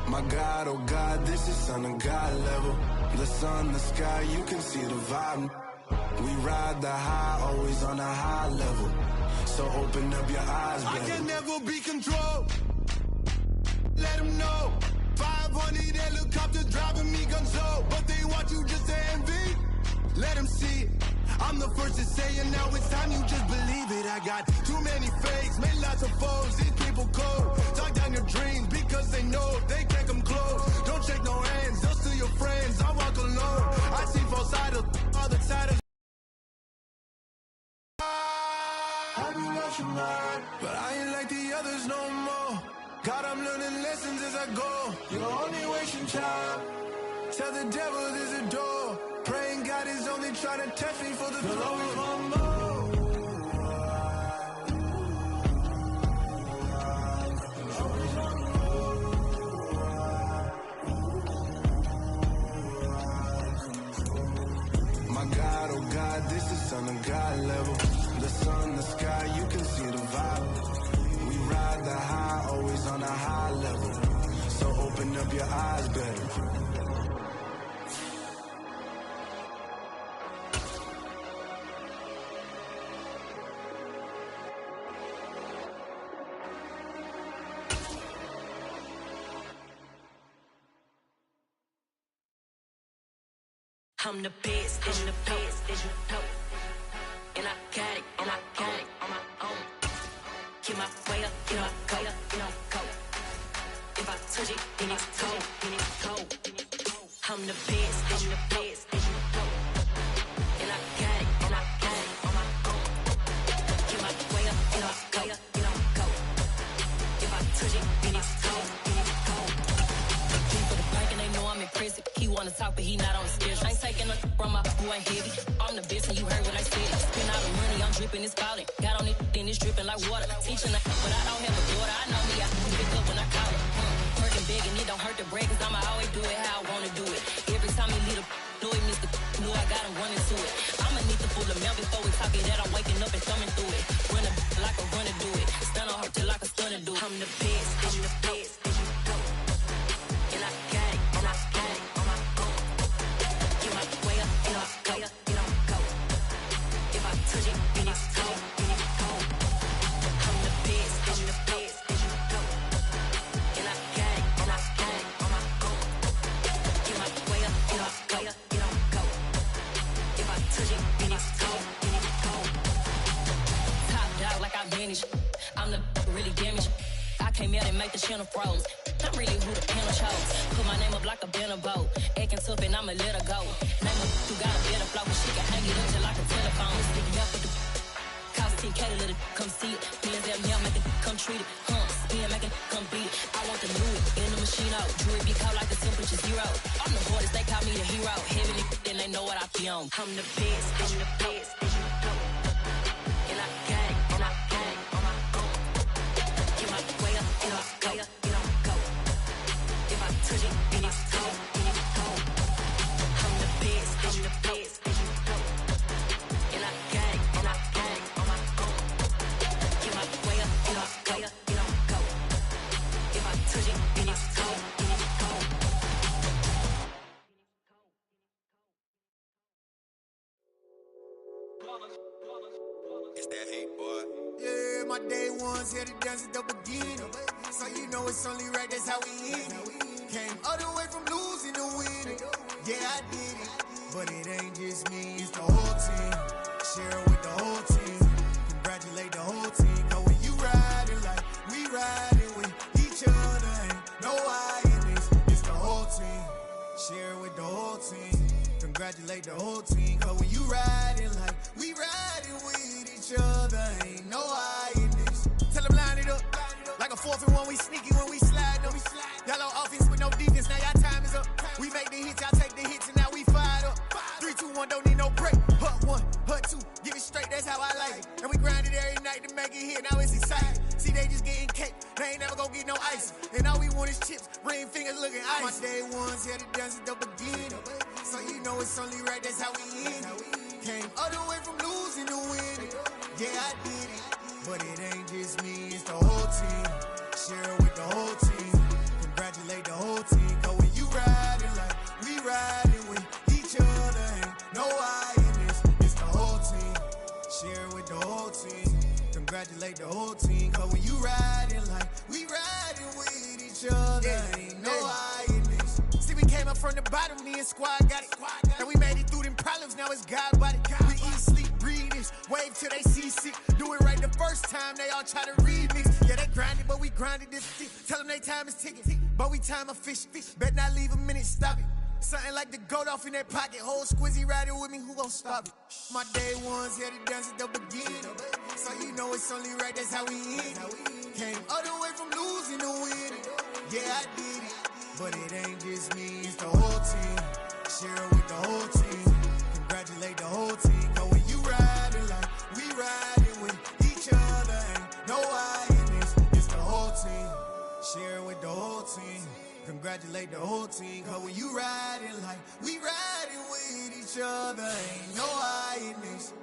My God, oh God, this is on a God level. The sun, the sky, you can see the vibe. We ride the high, always on a high level. So open up your eyes, baby. I can never be controlled. Let them know. 500 helicopters driving me gonzo. But they want you just to envy. Let them see it. I'm the first to say it, now it's time you just believe it. I got too many fakes, made lots of foes. These people cold. Talk down your dreams because they know they can't come close. Don't shake no hands, those to your friends. I walk alone. I see false idols, all the titles. I be watching mine, but I ain't like the others no more. God, I'm learning lessons as I go. You're only wasting time. Tell the devil there's a door. Praying God is only trying to test me for the glory. My God, oh God, this is on a God level. The sun, the sky, you can see the vibe. We ride the high, always on a high level. So open up your eyes, baby. I'm the best, I'm the best, as you know. And I got it, and I got it on my own. Get my way up, get my go, get my go. If I touch it, then it's cold, then it's cold. I'm the best, I'm the best, as you know. And I got it, and I got it on my own. Get my way up, get my go, get my go. If I touch it, then it's cold, then it's cold. People the bank and they know I'm in prison. He wanna talk, but he not on the schedule. I ain't taking a from my who ain't heavy. I'm the best and you heard what I said. Spend all the money, I'm dripping, it's falling. Got on it, then it's dripping like water. Teaching that, but I don't have a daughter. I know me, I pick up when I call it. Hurting big and it don't hurt the break, cause I'ma always do it how I wanna do it. Every time he lead a know it, Mr. Knew I got him running to it. I'ma need the full of milk before we talk it that I'm waking up and thumbing through it. Run a like a runner do it. Stun on her till like a stunner do it. I'm the best, I'm the best, as you know. And I got it, and I got it on my own. Get my way up, get my go, get my go. If I touch it, then it's cold, then it's cold. I'm the best, I'm the best, as you know. And I got it, and I got it on my own. Get my way up, get my go, get my go. If I touch it, then it's cold, then it's cold. Top dog like I manage. I'm the really damaged. I came out and make the channel froze. I'm really who the panel chose. Put my name up like a banner boat. Acting tough and I'ma let her go. Name her who got a better flow, but she can hang it up just like a telephone. Sticky up with the cost 10K to let it come see it. Millions that now make it come treat it. Spin make it come beat it. I want the new it in the machine out. Jewelry be cold like the temperature zero. I'm the hardest, they call me the hero. Heaven then they know what I be on. I'm the best, I'm the best, as you know. And I got it, and I got it on my own. Get my way up, get my go, get my go. If I touch it, then it's cold, then it's cold. I'm the best, I'm the best, as you know. And I got it, and I got it on my own. Get my way up, get my go, get my go. If I touch it, then it's cold, then it's cold. It's that hate, boy. Yeah, my day ones here to dance at the beginning. So you know it's only right, that's how we end it. Came all the way from losing to winning. Yeah, I did it. But it ain't just me, it's the whole team. Share it with the whole team. Congratulate the whole team. Cause when you riding like we riding with each other, ain't no I in this. It's the whole team. Share it with the whole team. Congratulate the whole team. Cause when you riding like we riding with each other, ain't no I in this. Tell them line it up. Like a 4th and 1, we sneaky when we slide them. Yellow offense with no defense, now y'all time is up. We make the hits, y'all take the hits, and now we fired up. 3, 2, 1, don't need no break. Hut 1, hut 2, give it straight, that's how I like it. And we grind it every night to make it hit, now it's exciting. See, they just getting cake, they ain't never gonna get no ice. And all we want is chips, ring fingers looking ice. My day ones here to dance at the beginning. So you know it's only right, that's how we end it. Came all the way from losing to winning. Yeah, I did it. But it ain't just me, it's the whole team. Share it with the whole team. Congratulate the whole team. Cause when you riding like we riding with each other, ain't no I in this. It's the whole team. Share it with the whole team. Congratulate the whole team. Cause when you riding like we riding with each other, ain't no I in this. See, we came up from the bottom, me and squad got it. And we made it through them problems, now it's God body. We eat, sleep, breathe this. Wave till they see sick. Do it right the first time, they all try to remix. Yeah, they grinded, but we grinded this shit. Tell them they time is ticking, but we time a fish. Bet not leave a minute, stop it. Something like the goat off in their pocket. Whole squizzy riding with me, who gon' stop it? My day ones here to dance at the beginning. So you know it's only right, that's how we end. Came all the way from losing to winning. Yeah, I did it, but it ain't just me, it's the whole team. Share it with the whole team. Congratulate the whole team. Cause when you riding like we riding with each other, ain't no I in this. It's the whole team. Share it with the whole team. Congratulate the whole team. Cause when you riding like we riding with each other, ain't no I in this.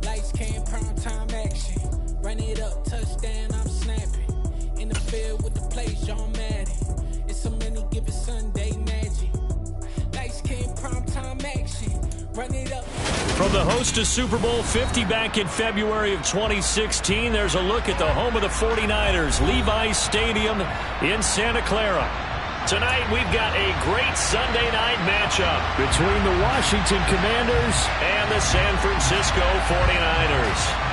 Lights came, prime time action. Run it up, touchdown, I'm snapping. In the field with the plays, John Madden. It's so many, give it Sunday magic. Lights came, prime time action. Run it up. From the host to Super Bowl 50 back in February of 2016, there's a look at the home of the 49ers, Levi's Stadium in Santa Clara. Tonight, we've got a great Sunday night matchup between the Washington Commanders and the San Francisco 49ers.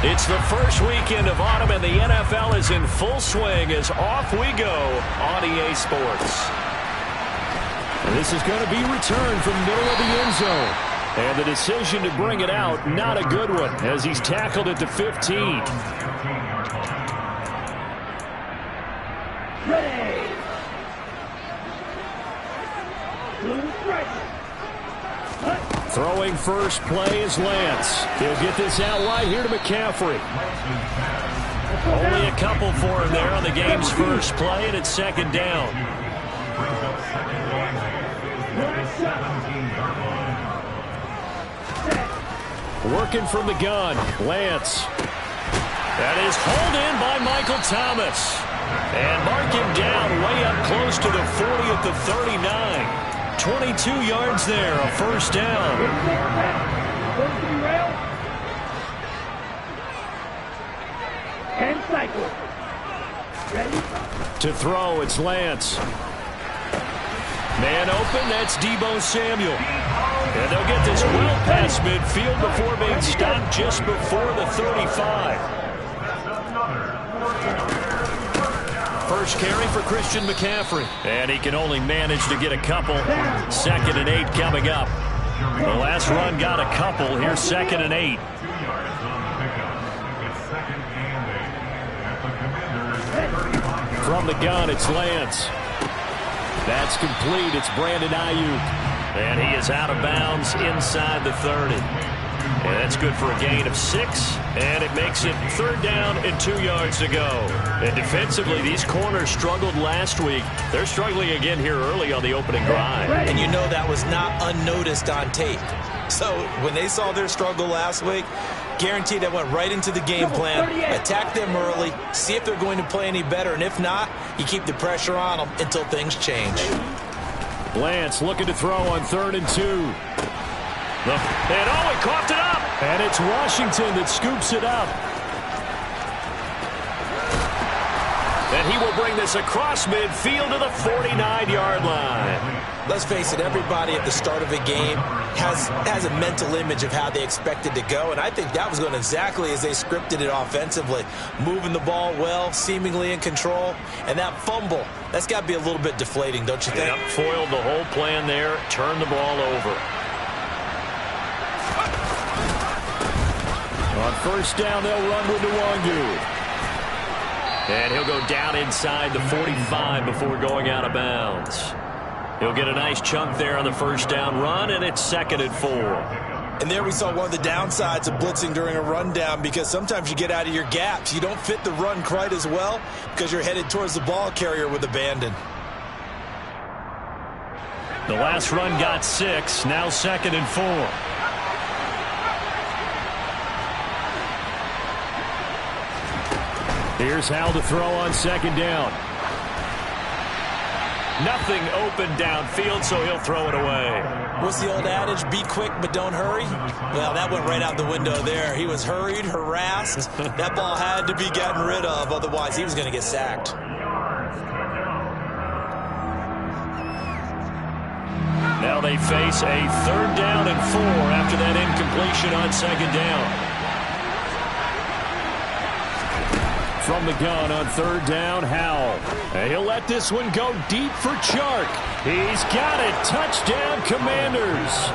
It's the first weekend of autumn, and the NFL is in full swing as off we go on EA Sports. This is going to be returned from the middle of the end zone. And the decision to bring it out, not a good one, as he's tackled at the 15. Ready. Throwing first play is Lance. He'll get this out wide here to McCaffrey. Only a couple for him there on the game's first play, and it's second down. Working from the gun, Lance. That is hauled in by Michael Thomas. And mark him down way up close to the 40 at the 39. 22 yards there, a first down. And cycle. Ready? To throw, it's Lance. Man open, that's Deebo Samuel. And they'll get this well past midfield before being stopped just before the 35. First carry for Christian McCaffrey. And he can only manage to get a couple. 2nd and 8 coming up. The last run got a couple. Here's 2nd and 8. From the gun, it's Lance. That's complete. It's Brandon Ayuk. And he is out of bounds inside the 30. And that's good for a gain of 6. And it makes it 3rd down and 2 yards to go. And defensively, these corners struggled last week. They're struggling again here early on the opening drive. And you know that was not unnoticed on tape. So when they saw their struggle last week, guaranteed that went right into the game plan. Attack them early, see if they're going to play any better. And if not, you keep the pressure on them until things change. Lance looking to throw on 3rd and 2. And he coughed it up. And it's Washington that scoops it up. And he will bring this across midfield to the 49-yard line. Let's face it, everybody at the start of a game has a mental image of how they expect it to go, and I think that was going exactly as they scripted it offensively. Moving the ball well, seemingly in control, and that fumble, that's got to be a little bit deflating, don't you think? Yep, foiled the whole plan there, turned the ball over. On first down, they'll run with Nwangu. And he'll go down inside the 45 before going out of bounds. He'll get a nice chunk there on the first down run, and it's 2nd and 4. And there we saw one of the downsides of blitzing during a rundown, because sometimes you get out of your gaps. You don't fit the run quite as well because you're headed towards the ball carrier with abandon. The last run got 6, now 2nd and 4. Here's Howell to throw on 2nd down. Nothing open downfield, so he'll throw it away. What's the old adage? Be quick, but don't hurry? Well, that went right out the window there. He was hurried, harassed. That ball had to be gotten rid of, otherwise he was going to get sacked. Now they face a 3rd down and 4 after that incompletion on 2nd down. From the gun on 3rd down, Howell. And he'll let this one go deep for Chark. He's got it. Touchdown, Commanders.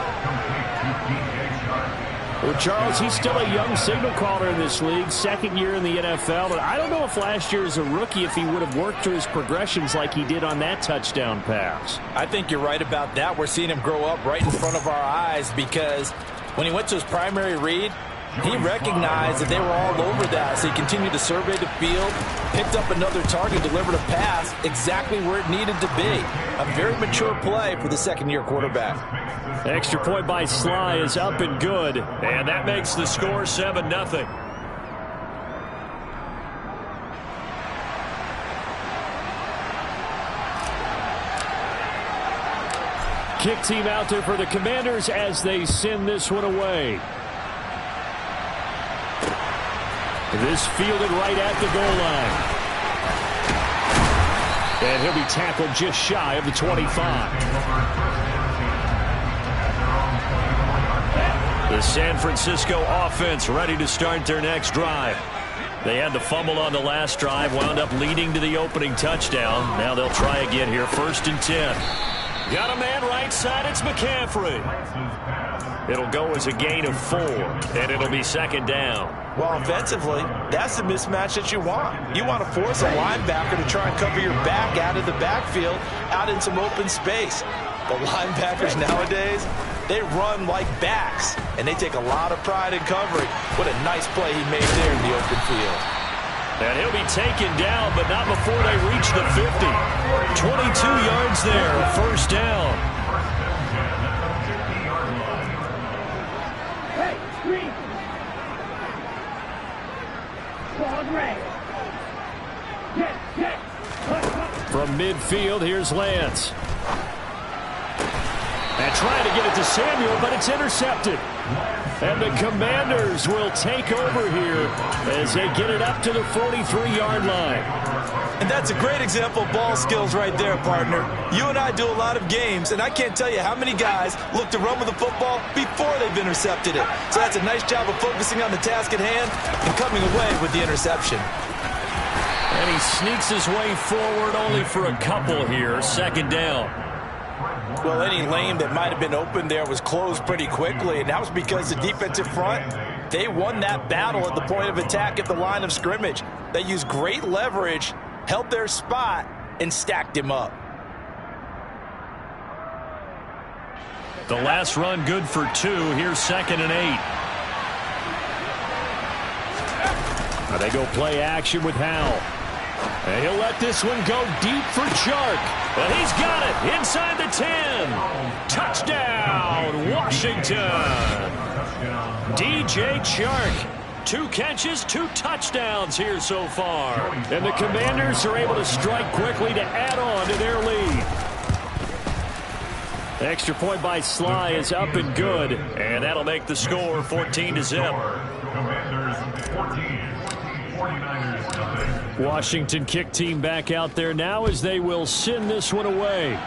Well, Charles, he's still a young signal caller in this league, 2nd year in the NFL. But I don't know if last year as a rookie, if he would have worked through his progressions like he did on that touchdown pass. I think you're right about that. We're seeing him grow up right in front of our eyes, because when he went to his primary read, he recognized that they were all over that, so he continued to survey the field, picked up another target, delivered a pass exactly where it needed to be. A very mature play for the 2nd-year quarterback. Extra point by Sly is up and good, and that makes the score 7-0. Kick team out there for the Commanders as they send this one away. This fielded right at the goal line. And he'll be tackled just shy of the 25. The San Francisco offense ready to start their next drive. They had the fumble on the last drive, wound up leading to the opening touchdown. Now they'll try again here, 1st and 10. Got a man right side, it's McCaffrey. It'll go as a gain of 4, and it'll be 2nd down. Well, offensively, that's the mismatch that you want. You want to force a linebacker to try and cover your back out of the backfield, out in some open space. The linebackers nowadays, they run like backs, and they take a lot of pride in covering. What a nice play he made there in the open field. And he'll be taken down, but not before they reach the 50. 22 yards there, 1st down. From midfield, here's Lance. And trying to get it to Samuel, but it's intercepted. And the Commanders will take over here as they get it up to the 43-yard line. And that's a great example of ball skills right there, partner. You and I do a lot of games, and I can't tell you how many guys look to run with the football before they've intercepted it. So that's a nice job of focusing on the task at hand and coming away with the interception. And he sneaks his way forward only for a couple here, 2nd down. Well, any lane that might have been open there was closed pretty quickly, and that was because the defensive front, they won that battle at the point of attack at the line of scrimmage. They used great leverage, held their spot, and stacked him up. The last run good for 2. Here's 2nd and 8. Now they go play action with Howell. And he'll let this one go deep for Chark. And he's got it inside the 10. Touchdown, Washington. DJ Chark. 2 catches, 2 touchdowns here so far. And the Commanders are able to strike quickly to add on to their lead. Extra point by Sly is up and good. And that'll make the score 14-0. Commanders 14, 49ers nothing. Washington kick team back out there now as they will send this one away.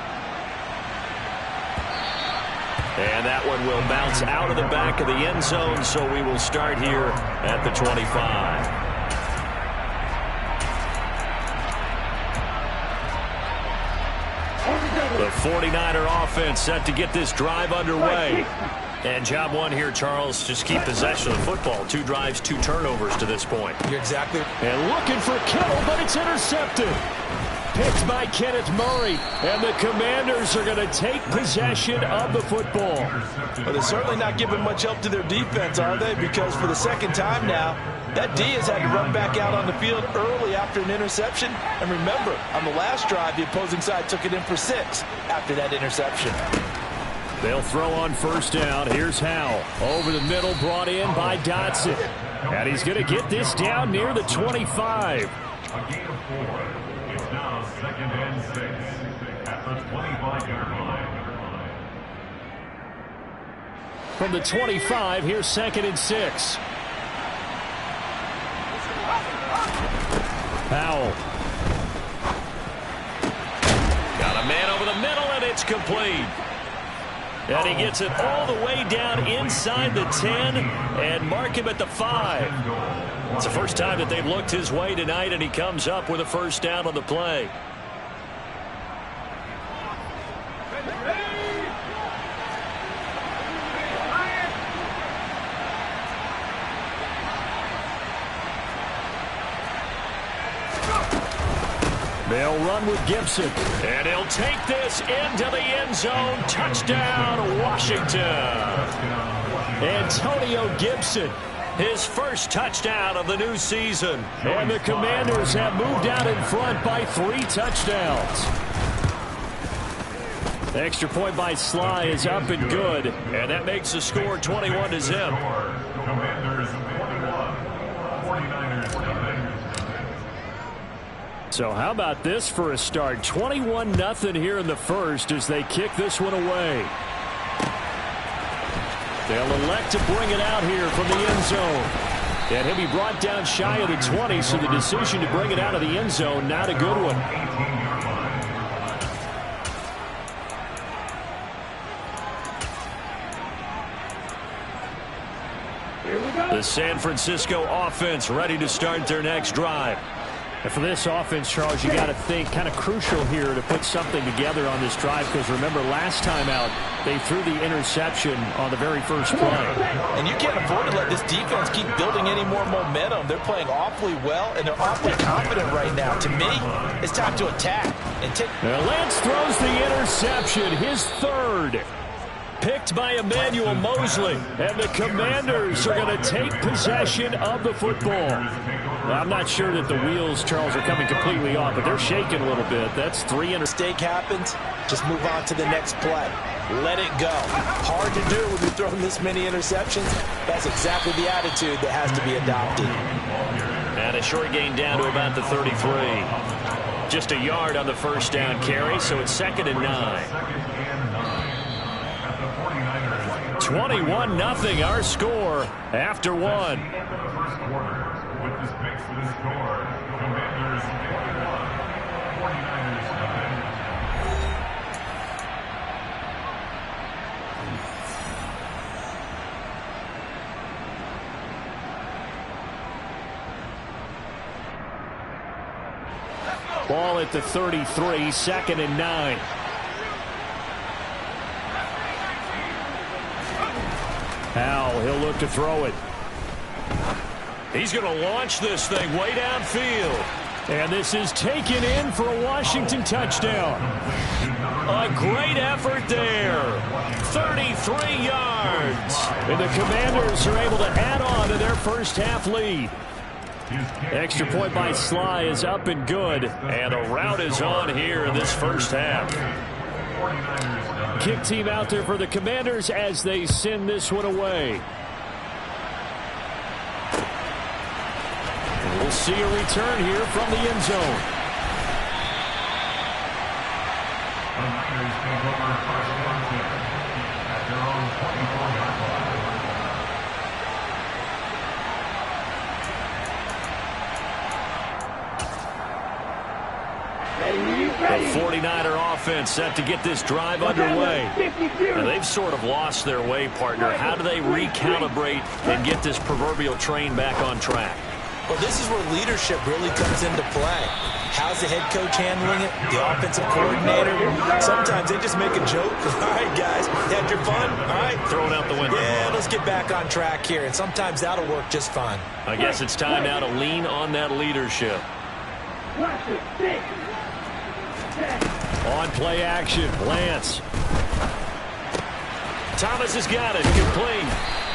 And that one will bounce out of the back of the end zone, so we will start here at the 25. The 49er offense set to get this drive underway. And job one here, Charles, just keep possession of the football. 2 drives, 2 turnovers to this point. You're exactly. And looking for Kittle, but it's intercepted. Picked by Kenneth Murray. And the Commanders are going to take possession of the football. Well, they're certainly not giving much help to their defense, are they? Because for the second time now, that D has had to run back out on the field early after an interception. And remember, on the last drive, the opposing side took it in for 6 after that interception. They'll throw on first down. Here's Howell. Over the middle, brought in by Dotson. And he's going to get this down near the 25. A gain of 4. It's now 2nd and 6 at the 25-yard line. From the 25, here's 2nd and 6. Howell. Got a man over the middle, and it's complete. And he gets it all the way down inside the 10 and mark him at the 5. It's the first time that they've looked his way tonight, and he comes up with a first down on the play. They'll run with Gibson. And he'll take this into the end zone. Touchdown, Washington. Antonio Gibson, his first touchdown of the new season. And the Commanders have moved out in front by 3 touchdowns. The extra point by Sly is up and good. And that makes the score 21-0. Commanders 21, 49ers nothing. So how about this for a start? 21-0 here in the first as they kick this one away. They'll elect to bring it out here from the end zone. And he'll be brought down shy of the 20, so the decision to bring it out of the end zone, not a good one. The San Francisco offense ready to start their next drive. And for this offense, Charles, you got to think kind of crucial here to put something together on this drive, because remember last time out they threw the interception on the very first play. And you can't afford to let this defense keep building any more momentum. They're playing awfully well, and they're awfully confident right now. To me, it's time to attack. Now Lance throws the interception, his 3rd. Picked by Emmanuel Mosley. And the Commanders are going to take possession of the football. Well, I'm not sure that the wheels, Charles, are coming completely off, but they're shaking a little bit. That's 3. Mistake happens, just move on to the next play. Let it go. Hard to do when you're throwing this many interceptions. That's exactly the attitude that has to be adopted. And a short gain down to about the 33. Just a yard on the first down carry, so it's 2nd and 9. 21-0 our score after 1. First quarter, with this makes the score, Commanders 21, 49ers nothing. Ball at the 33, 2nd and 9. Howell, he'll look to throw it. He's going to launch this thing way downfield. And this is taken in for a Washington touchdown. A great effort there. 33 yards. And the Commanders are able to add on to their first half lead. Extra point by Sly is up and good. And a rout is on here in this first half. Kick team out there for the Commanders as they send this one away. And we'll see a return here from the end zone. The Niners take over first and 10 at their own 24-yard line. The 49er offense set to get this drive underway. Now, they've sort of lost their way, partner. How do they recalibrate and get this proverbial train back on track? Well, this is where leadership really comes into play. How's the head coach handling it? The offensive coordinator? Sometimes they just make a joke. All right, guys, had your fun? All right. Throw it out the window. Yeah, let's get back on track here. And sometimes that'll work just fine. I guess it's time now to lean on that leadership. On play action, Lance. Thomas has got it, complete.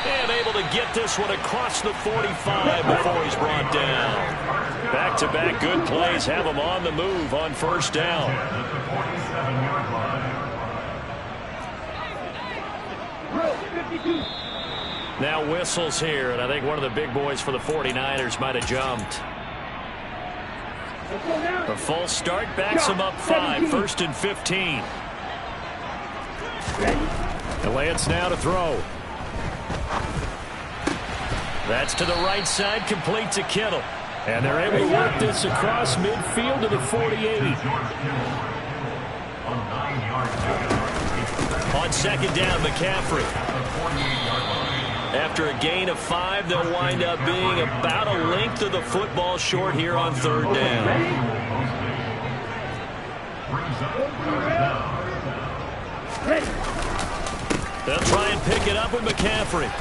And able to get this one across the 45 before he's brought down. Back-to-back good plays have him on the move on first down. Now whistles here, and I think one of the big boys for the 49ers might have jumped. A full start backs him up 5, 1st and 15. And Lance now to throw. That's to the right side, complete to Kittle. And they're able to work this across midfield to the 48. On second down, McCaffrey. After a gain of 5, they'll wind up being about a length of the football short here on third down. They'll try and pick it up with McCaffrey.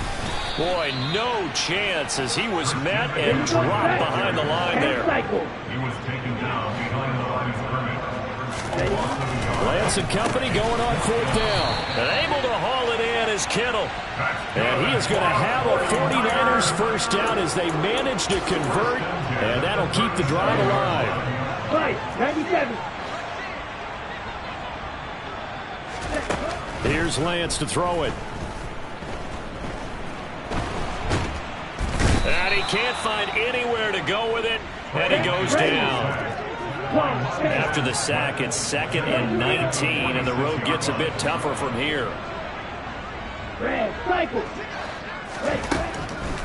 Boy, no chance as he was met and dropped behind the line there. He was taken down behind the line of scrimmage. Lance and company going on fourth down. And able to haul it in is Kittle. And he is going to have a 49ers first down as they manage to convert. And that'll keep the drive alive. 97. Here's Lance to throw it. And he can't find anywhere to go with it. And he goes down. After the sack, it's 2nd and 19, and the road gets a bit tougher from here.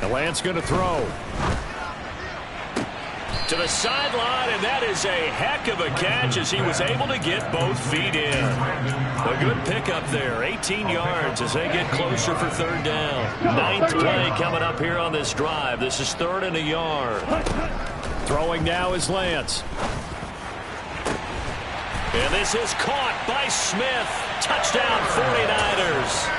And Lance going to throw. To the sideline, and that is a heck of a catch as he was able to get both feet in. A good pickup there, 18 yards as they get closer for third down. 9th play coming up here on this drive. This is 3rd and a yard. Throwing now is Lance. And this is caught by Smith. Touchdown 49ers.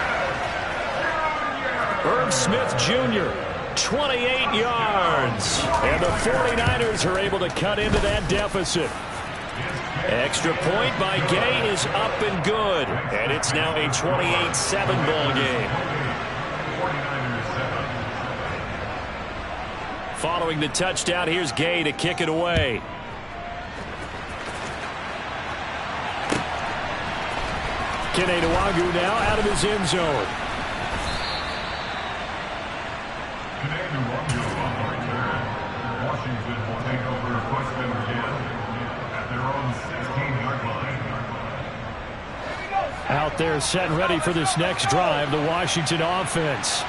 Herb Smith Jr., 28 yards. And the 49ers are able to cut into that deficit. Extra point by Gay is up and good. And it's now a 28-7 ball game. Following the touchdown, here's Gay to kick it away. Kene Nwagu now out of his end zone. Washington will take over first and 10 at their own 16-yard line. Out there set and ready for this next drive, the Washington offense.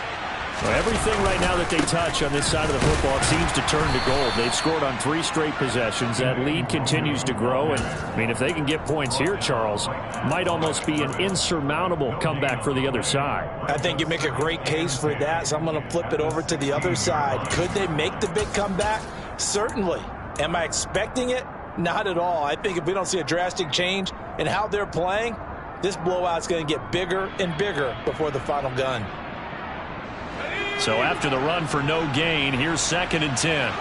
Well, everything right now that they touch on this side of the football seems to turn to gold. They've scored on 3 straight possessions. That lead continues to grow. And, I mean, if they can get points here, Charles, might almost be an insurmountable comeback for the other side. I think you make a great case for that, so I'm going to flip it over to the other side. Could they make the big comeback? Certainly. Am I expecting it? Not at all. I think if we don't see a drastic change in how they're playing, this blowout's going to get bigger and bigger before the final gun. So after the run for no gain, here's 2nd and 10.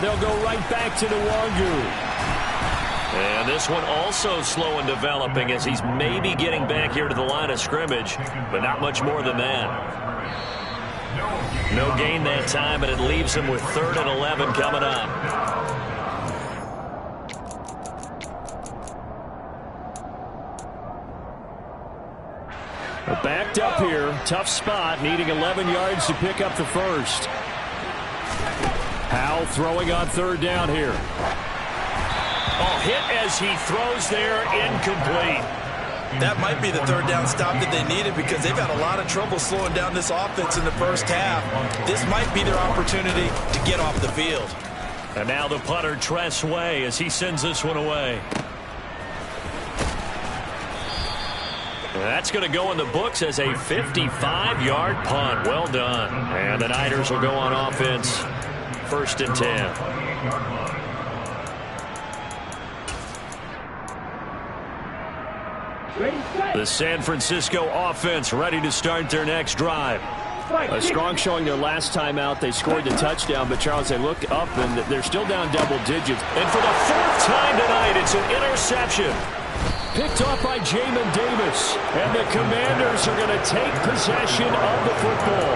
They'll go right back to Nwagu. And this one also slow in developing as he's maybe getting back here to the line of scrimmage, but not much more than that. No gain that time, and it leaves him with 3rd and 11 coming up. Backed up here, tough spot, needing 11 yards to pick up the first. Howell throwing on 3rd down here. Oh, hit as he throws there, incomplete. That might be the 3rd down stop that they needed because they've had a lot of trouble slowing down this offense in the first half. This might be their opportunity to get off the field. And now the punter, Tress Way, as he sends this one away. That's going to go in the books as a 55-yard punt. Well done. And the Niners will go on offense. 1st and 10. The San Francisco offense ready to start their next drive. A strong showing their last time out. They scored the touchdown, but Charles, they look up and they're still down double digits. And for the 4th time tonight, it's an interception. Picked off by Jamin Davis. And the Commanders are going to take possession of the football.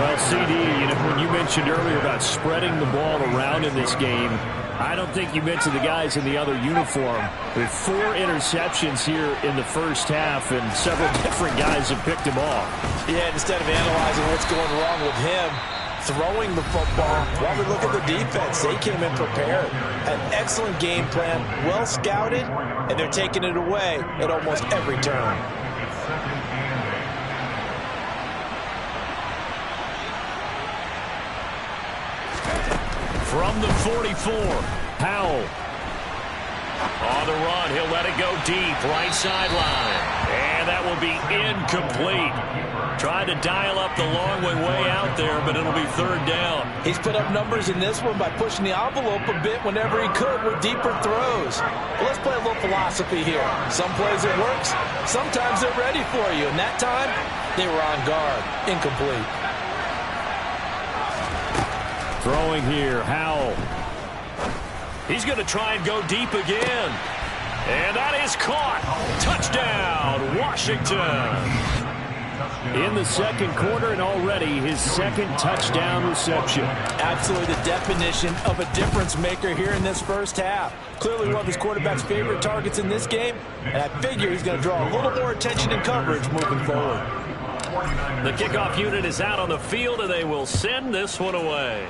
Well, CD, when you mentioned earlier about spreading the ball around in this game, I don't think you mentioned the guys in the other uniform. With 4 interceptions here in the first half, and several different guys have picked him off. Yeah, instead of analyzing what's going wrong with him, throwing the football, while we look at the defense, they came in prepared. An excellent game plan, well scouted, and they're taking it away at almost every turn. From the 44, Howell. On the run, he'll let it go deep, right sideline. And that will be incomplete. Tried to dial up the long way out there, but it'll be 3rd down. He's put up numbers in this one by pushing the envelope a bit whenever he could with deeper throws. But let's play a little philosophy here. Some plays it works, sometimes they're ready for you. And that time, they were on guard. Incomplete. Throwing here, Howell. He's going to try and go deep again. And that is caught. Touchdown, Washington. In the second quarter, and already his 2nd touchdown reception. Absolutely the definition of a difference maker here in this first half. Clearly one of his quarterback's favorite targets in this game, and I figure he's going to draw a little more attention and coverage moving forward. The kickoff unit is out on the field, and they will send this one away.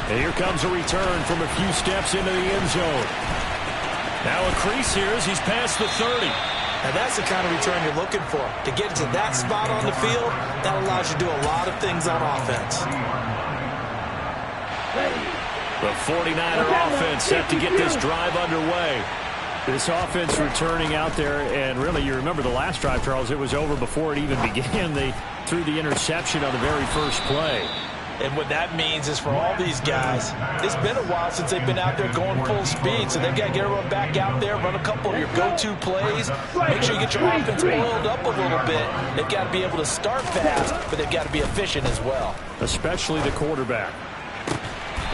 And here comes a return from a few steps into the end zone. Now a crease here as he's past the 30. And that's the kind of return you're looking for. To get to that spot on the field, that allows you to do a lot of things on offense. The 49er offense set to get this drive underway. This offense returning out there, and really, you remember the last drive, Charles, it was over before it even began. They threw the interception on the very first play. And what that means is for all these guys, it's been a while since they've been out there going full speed, so they've got to get everyone back out there, run a couple of your go-to plays, make sure you get your offense oiled up a little bit. They've got to be able to start fast, but they've got to be efficient as well. Especially the quarterback.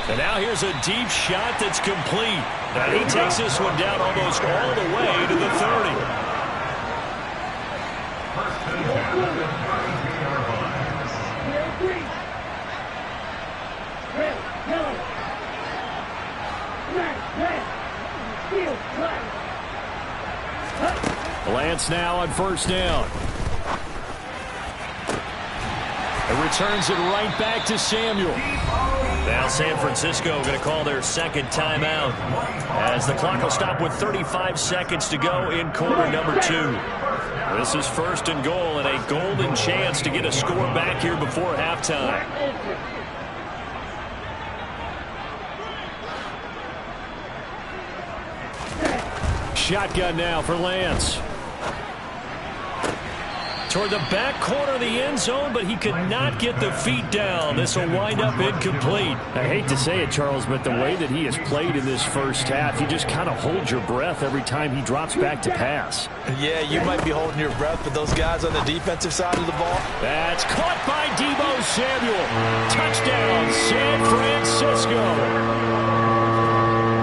And now here's a deep shot that's complete. And he takes this one down almost all the way to the 30. Lance now on 1st down. It returns it right back to Samuel. Now San Francisco going to call their 2nd timeout as the clock will stop with 35 seconds to go in quarter number 2. This is 1st and goal and a golden chance to get a score back here before halftime. Shotgun now for Lance. Toward the back corner of the end zone, but he could not get the feet down. This will wind up incomplete. I hate to say it, Charles, but the way that he has played in this first half, you just kind of hold your breath every time he drops back to pass. Yeah, you might be holding your breath, but those guys on the defensive side of the ball. That's caught by Deebo Samuel. Touchdown, San Francisco.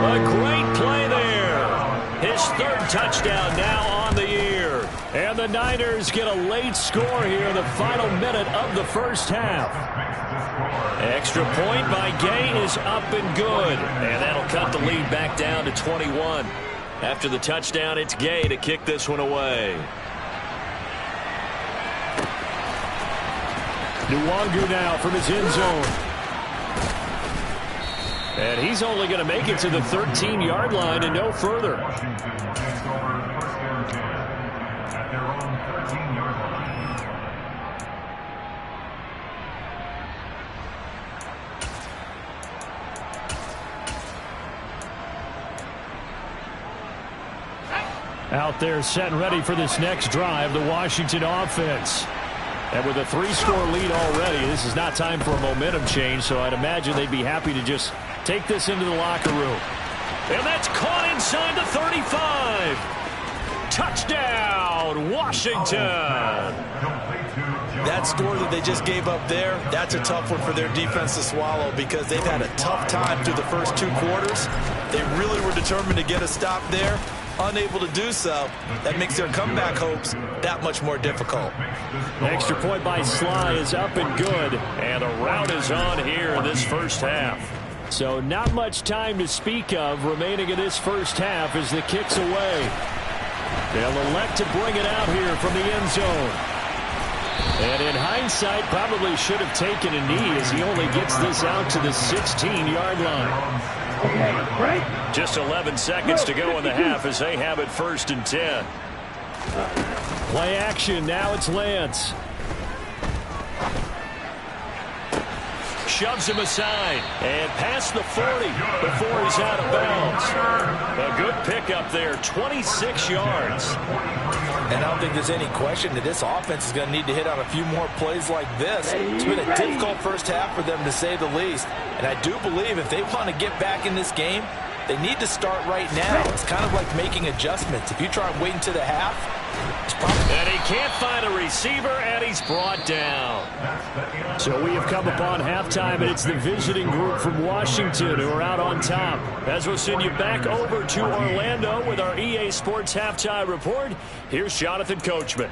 A great play there. His 3rd touchdown now on the year. And the Niners get a late score here in the final minute of the first half. Extra point by Gay is up and good. And that'll cut the lead back down to 21. After the touchdown, it's Gay to kick this one away. Nwangu now from his end zone. And he's only going to make it to the 13-yard line and no further. Out there set and ready for this next drive, the Washington offense. And with a 3-score lead already, this is not time for a momentum change, so I'd imagine they'd be happy to just take this into the locker room. And that's caught inside the 35. Touchdown, Washington. That score that they just gave up there, that's a tough one for their defense to swallow because they've had a tough time through the first 2 quarters. They really were determined to get a stop there. Unable to do so, that makes their comeback hopes that much more difficult. Extra point by Sly is up and good, and a rout is on here in this first half. So not much time to speak of remaining in this first half as the kick's away. They'll elect to bring it out here from the end zone. And in hindsight, probably should have taken a knee as he only gets this out to the 16-yard line. Okay, right. Just 11 seconds to go in the half as they have it 1st and 10. Play action. Now it's Lance. Shoves him aside and past the 40 before he's out of bounds. A good pickup there, 26 yards. And I don't think there's any question that this offense is going to need to hit on a few more plays like this. It's been a difficult first half for them, to say the least. And I do believe if they want to get back in this game, they need to start right now. It's kind of like making adjustments. If you try and wait until the half, it's probably... And he can't find a receiver, and he's brought down. So we have come upon halftime, and it's the visiting group from Washington who are out on top. As we'll send you back over to Orlando with our EA Sports Halftime Report, here's Jonathan Coachman.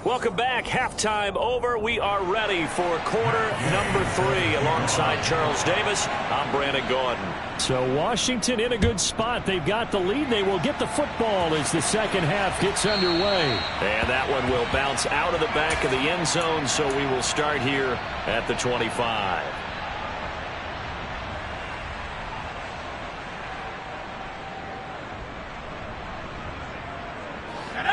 Welcome back. Halftime over. We are ready for quarter number 3. Alongside Charles Davis, I'm Brandon Gordon. So Washington in a good spot. They've got the lead. They will get the football as the second half gets underway. And that one will bounce out of the back of the end zone, so we will start here at the 25.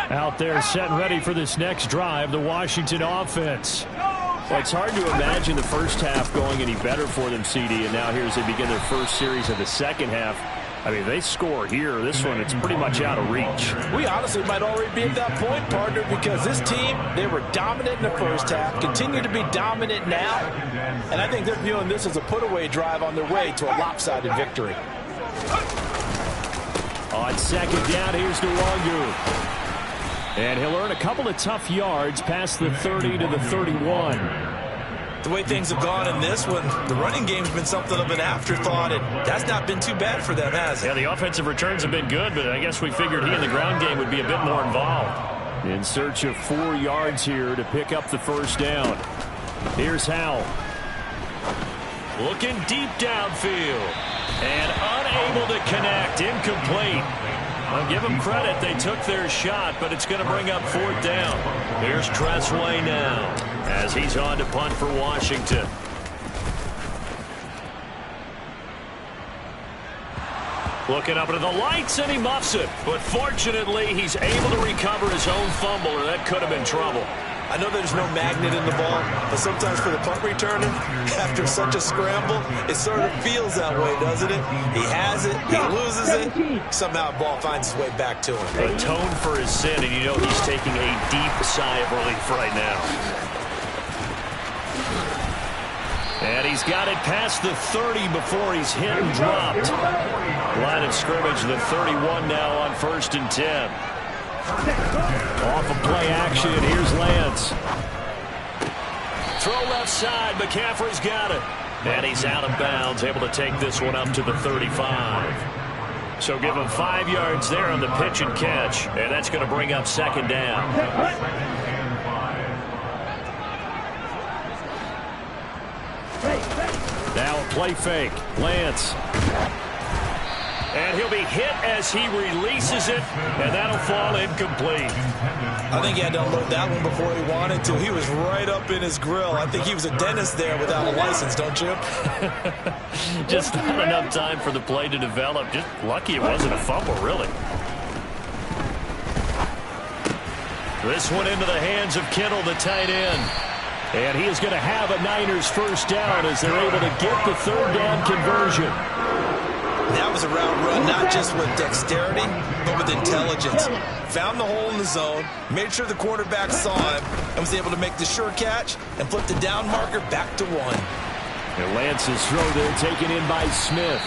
Out there set and ready for this next drive, the Washington offense. Well, it's hard to imagine the first half going any better for them, CD, and now here as they begin their first series of the second half. I mean, they score here. This one, it's pretty much out of reach. We honestly might already be at that point, partner, because this team, they were dominant in the first half, continue to be dominant now, and I think they're viewing this as a put-away drive on their way to a lopsided victory. On second down, here's Nwangu. And he'll earn a couple of tough yards past the 30 to the 31. The way things have gone in this one, the running game's been something of an afterthought, and that's not been too bad for them, has it? Yeah, the offensive returns have been good, but I guess we figured he in the ground game would be a bit more involved. In search of 4 yards here to pick up the first down. Here's Howell. Looking deep downfield. And unable to connect. Incomplete. I'll give them credit. They took their shot, but it's going to bring up 4th down. Here's Tressway now as he's on to punt for Washington. Looking up into the lights, and he muffs it. But fortunately, he's able to recover his own fumble, or that could have been trouble. I know there's no magnet in the ball, but sometimes for the punt returner, after such a scramble, it sort of feels that way, doesn't it? He has it, he loses it, somehow the ball finds its way back to him. Atone for his sin, and you know he's taking a deep sigh of relief right now. And he's got it past the 30 before he's hit and dropped. Line of scrimmage, the 31 now on 1st and 10. Off of play action, here's Lance. Throw left side, McCaffrey's got it. And he's out of bounds, able to take this one up to the 35. So give him 5 yards there on the pitch and catch, and that's going to bring up 2nd down. Now a play fake, Lance. And he'll be hit as he releases it, and that'll fall incomplete. I think he had to unload that one before he wanted to. He was right up in his grill. I think he was a dentist there without a license, don't you? Just not enough time for the play to develop. Just lucky it wasn't a fumble, really. This one into the hands of Kittle, the tight end. And he is going to have a Niners first down as they're able to get the third down conversion. That was a route run, not just with dexterity, but with intelligence. Found the hole in the zone, made sure the quarterback saw him, and was able to make the sure catch and flip the down marker back to 1. And Lance's throw there taken in by Smith.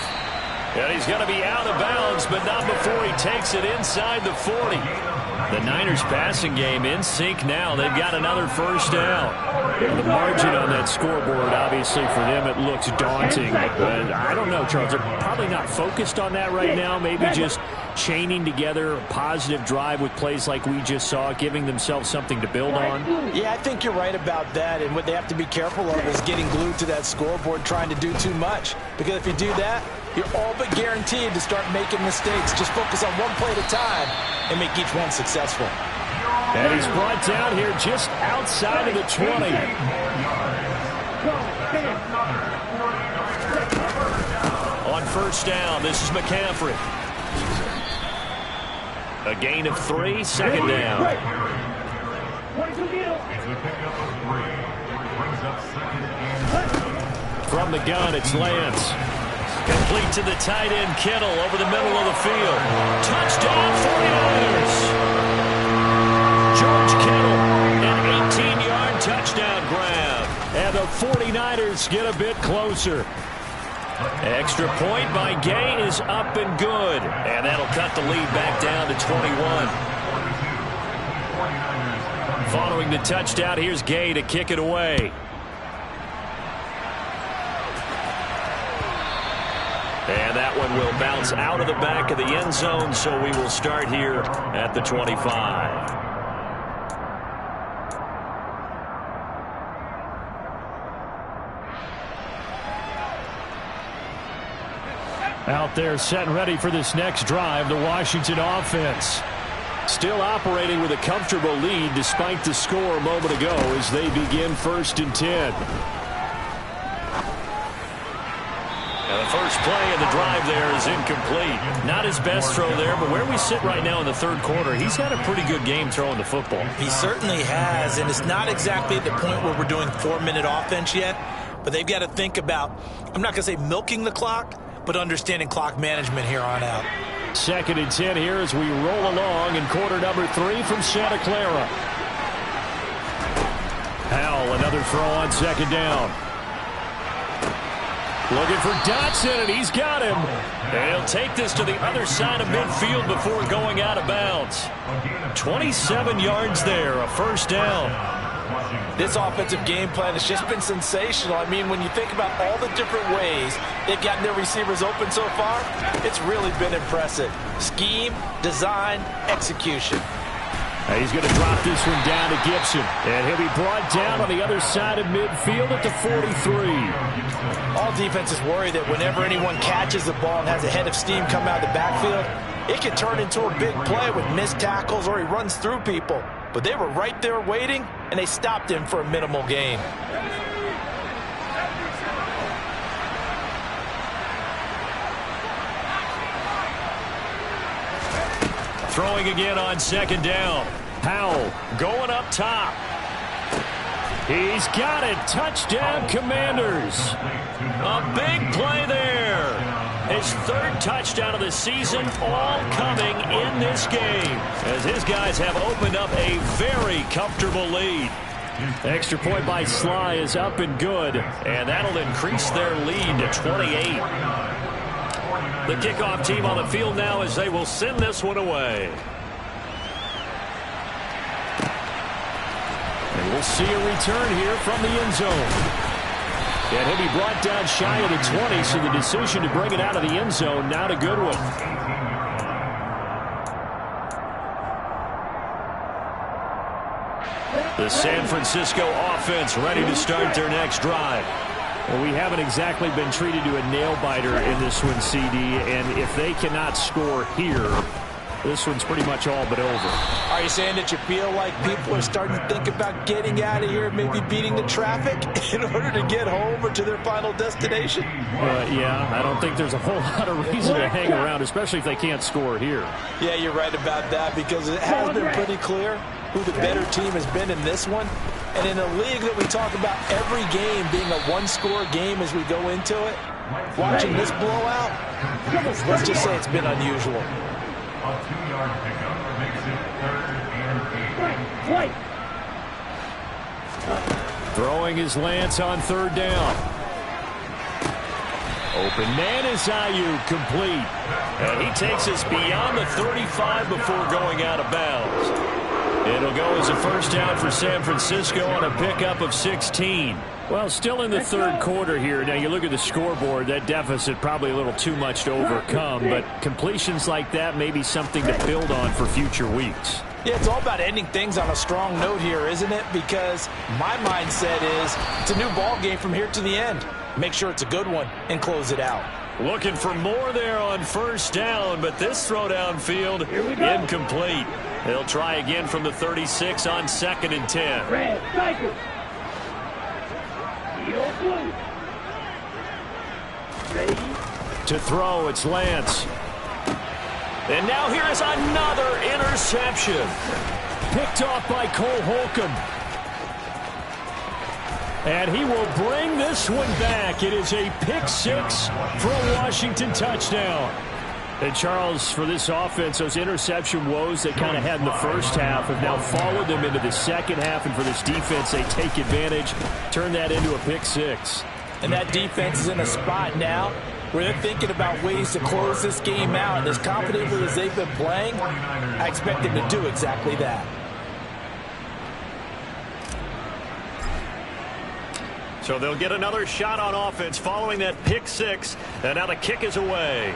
And he's going to be out of bounds, but not before he takes it inside the 40. The Niners passing game in sync now. They've got another first down. And the margin on that scoreboard, obviously for them, it looks daunting. But I don't know, Charles. They're probably not focused on that right now. Maybe just chaining together a positive drive with plays like we just saw, giving themselves something to build on. Yeah, I think you're right about that. And what they have to be careful of is getting glued to that scoreboard, trying to do too much. Because if you do that, you're all but guaranteed to start making mistakes. Just focus on one play at a time and make each one successful. And he's brought down here just outside of the 20. On first down, this is McCaffrey. A gain of 3, second down. From the gun, it's Lance. Complete to the tight end, Kittle, over the middle of the field. Touchdown, 49ers! George Kittle, an 18-yard touchdown grab. And the 49ers get a bit closer. Extra point by Gay is up and good. And that'll cut the lead back down to 21. Following the touchdown, here's Gay to kick it away. And that one will bounce out of the back of the end zone, so we will start here at the 25. Out there set and ready for this next drive, the Washington offense. Still operating with a comfortable lead despite the score a moment ago as they begin 1st and 10. And the first play of the drive there is incomplete. Not his best throw there, but where we sit right now in the third quarter, he's had a pretty good game throwing the football. He certainly has, and it's not exactly at the point where we're doing 4-minute offense yet, but they've got to think about, I'm not going to say milking the clock, but understanding clock management here on out. 2nd and 10 here as we roll along in quarter number 3 from Santa Clara. Howell, another throw on 2nd down. Looking for Dotson, and he's got him. And he'll take this to the other side of midfield before going out of bounds. 27 yards there, a first down. This offensive game plan has just been sensational. I mean, when you think about all the different ways they've gotten their receivers open so far, it's really been impressive. Scheme, design, execution. He's going to drop this one down to Gibson. And he'll be brought down on the other side of midfield at the 43. All defenses worry that whenever anyone catches the ball and has a head of steam come out of the backfield, it can turn into a big play with missed tackles or he runs through people. But they were right there waiting, and they stopped him for a minimal gain. Throwing again on 2nd down. Howell going up top. He's got it. Touchdown, Commanders. A big play there. His 3rd touchdown of the season, all coming in this game, as his guys have opened up a very comfortable lead. Extra point by Sly is up and good, and that'll increase their lead to 28. The kickoff team on the field now as they will send this one away. And we'll see a return here from the end zone. And he'll be brought down shy of the 20, so the decision to bring it out of the end zone, not a good one. The San Francisco offense ready to start their next drive. Well, we haven't exactly been treated to a nail-biter in this one, CD, and if they cannot score here, this one's pretty much all but over. Are you saying that you feel like people are starting to think about getting out of here, maybe beating the traffic in order to get home or to their final destination? Yeah, I don't think there's a whole lot of reason to hang around, especially if they can't score here. Yeah, you're right about that, because it has been pretty clear who the better team has been in this one. And in a league that we talk about every game being a one-score game as we go into it, watching this blowout, let's just say it's been unusual. A 2-yard pickup makes it 3rd and 8. Throwing his Lance on 3rd down. Open man is Ayuk, complete. And he takes us beyond the 35 before going out of bounds. It'll go as a first down for San Francisco on a pickup of 16. Well, still in the 3rd quarter here. Now, you look at the scoreboard, that deficit probably a little too much to overcome, but completions like that may be something to build on for future weeks. Yeah, it's all about ending things on a strong note here, isn't it? Because my mindset is it's a new ball game from here to the end. Make sure it's a good one and close it out. Looking for more there on 1st down, but this throw downfield incomplete. They'll try again from the 36 on 2nd and 10. Red, striker. To throw, it's Lance. And now here is another interception. Picked off by Cole Holcomb. And he will bring this one back. It is a pick 6 for a Washington touchdown. And Charles, for this offense, those interception woes they kind of had in the first half have now followed them into the second half. And for this defense, they take advantage, turn that into a pick 6. And that defense is in a spot now where they're thinking about ways to close this game out. And as confidently as they've been playing, I expect them to do exactly that. So they'll get another shot on offense following that pick 6. And now the kick is away.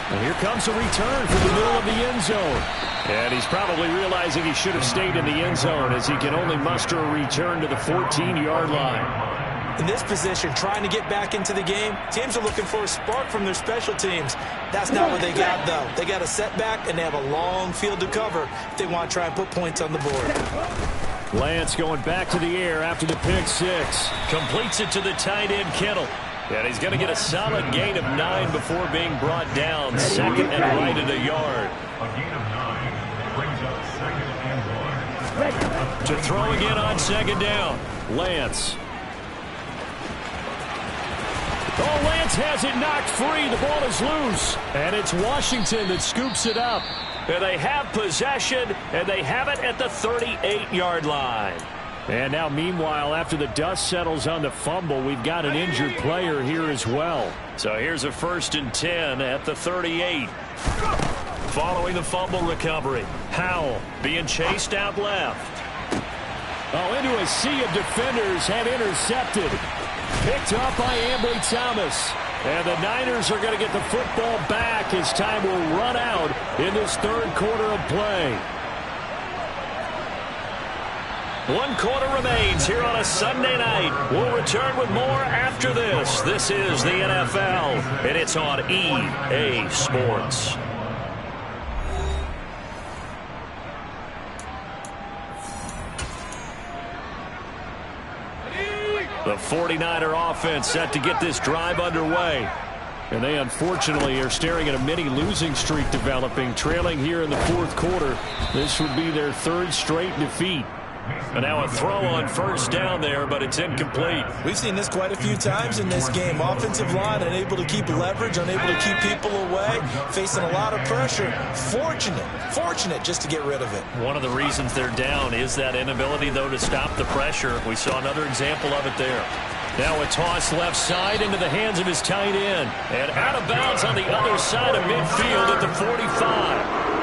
And here comes a return from the middle of the end zone. And he's probably realizing he should have stayed in the end zone as he can only muster a return to the 14-yard line. In this position, trying to get back into the game, teams are looking for a spark from their special teams. That's not what they got, though. They got a setback, and they have a long field to cover if they want to try and put points on the board. Lance going back to the air after the pick 6. Completes it to the tight end, Kittle. And he's going to get a solid gain of 9 before being brought down. 2nd and right at a yard. A gain of 9 brings up 2nd and 1. To throw again on 2nd down. Lance. Oh, Lance has it knocked free. The ball is loose. And it's Washington that scoops it up. And they have possession, and they have it at the 38-yard line. And now, meanwhile, after the dust settles on the fumble, we've got an injured player here as well. So here's a 1st and 10 at the 38. Following the fumble recovery, Howell being chased out left. Oh, into a sea of defenders have intercepted. Picked up by Ambry Thomas. And the Niners are going to get the football back as time will run out in this 3rd quarter of play. 1 quarter remains here on a Sunday night. We'll return with more after this. This is the NFL, and it's on EA Sports. The 49er offense set to get this drive underway. And they unfortunately are staring at a mini losing streak developing, trailing here in the 4th quarter. This would be their 3rd straight defeat. And now a throw on 1st down there, but it's incomplete. We've seen this quite a few times in this game. Offensive line unable to keep leverage, unable to keep people away, facing a lot of pressure. Fortunate just to get rid of it. One of the reasons they're down is that inability, though, to stop the pressure. We saw another example of it there. Now a toss left side into the hands of his tight end. And out of bounds on the other side of midfield at the 45.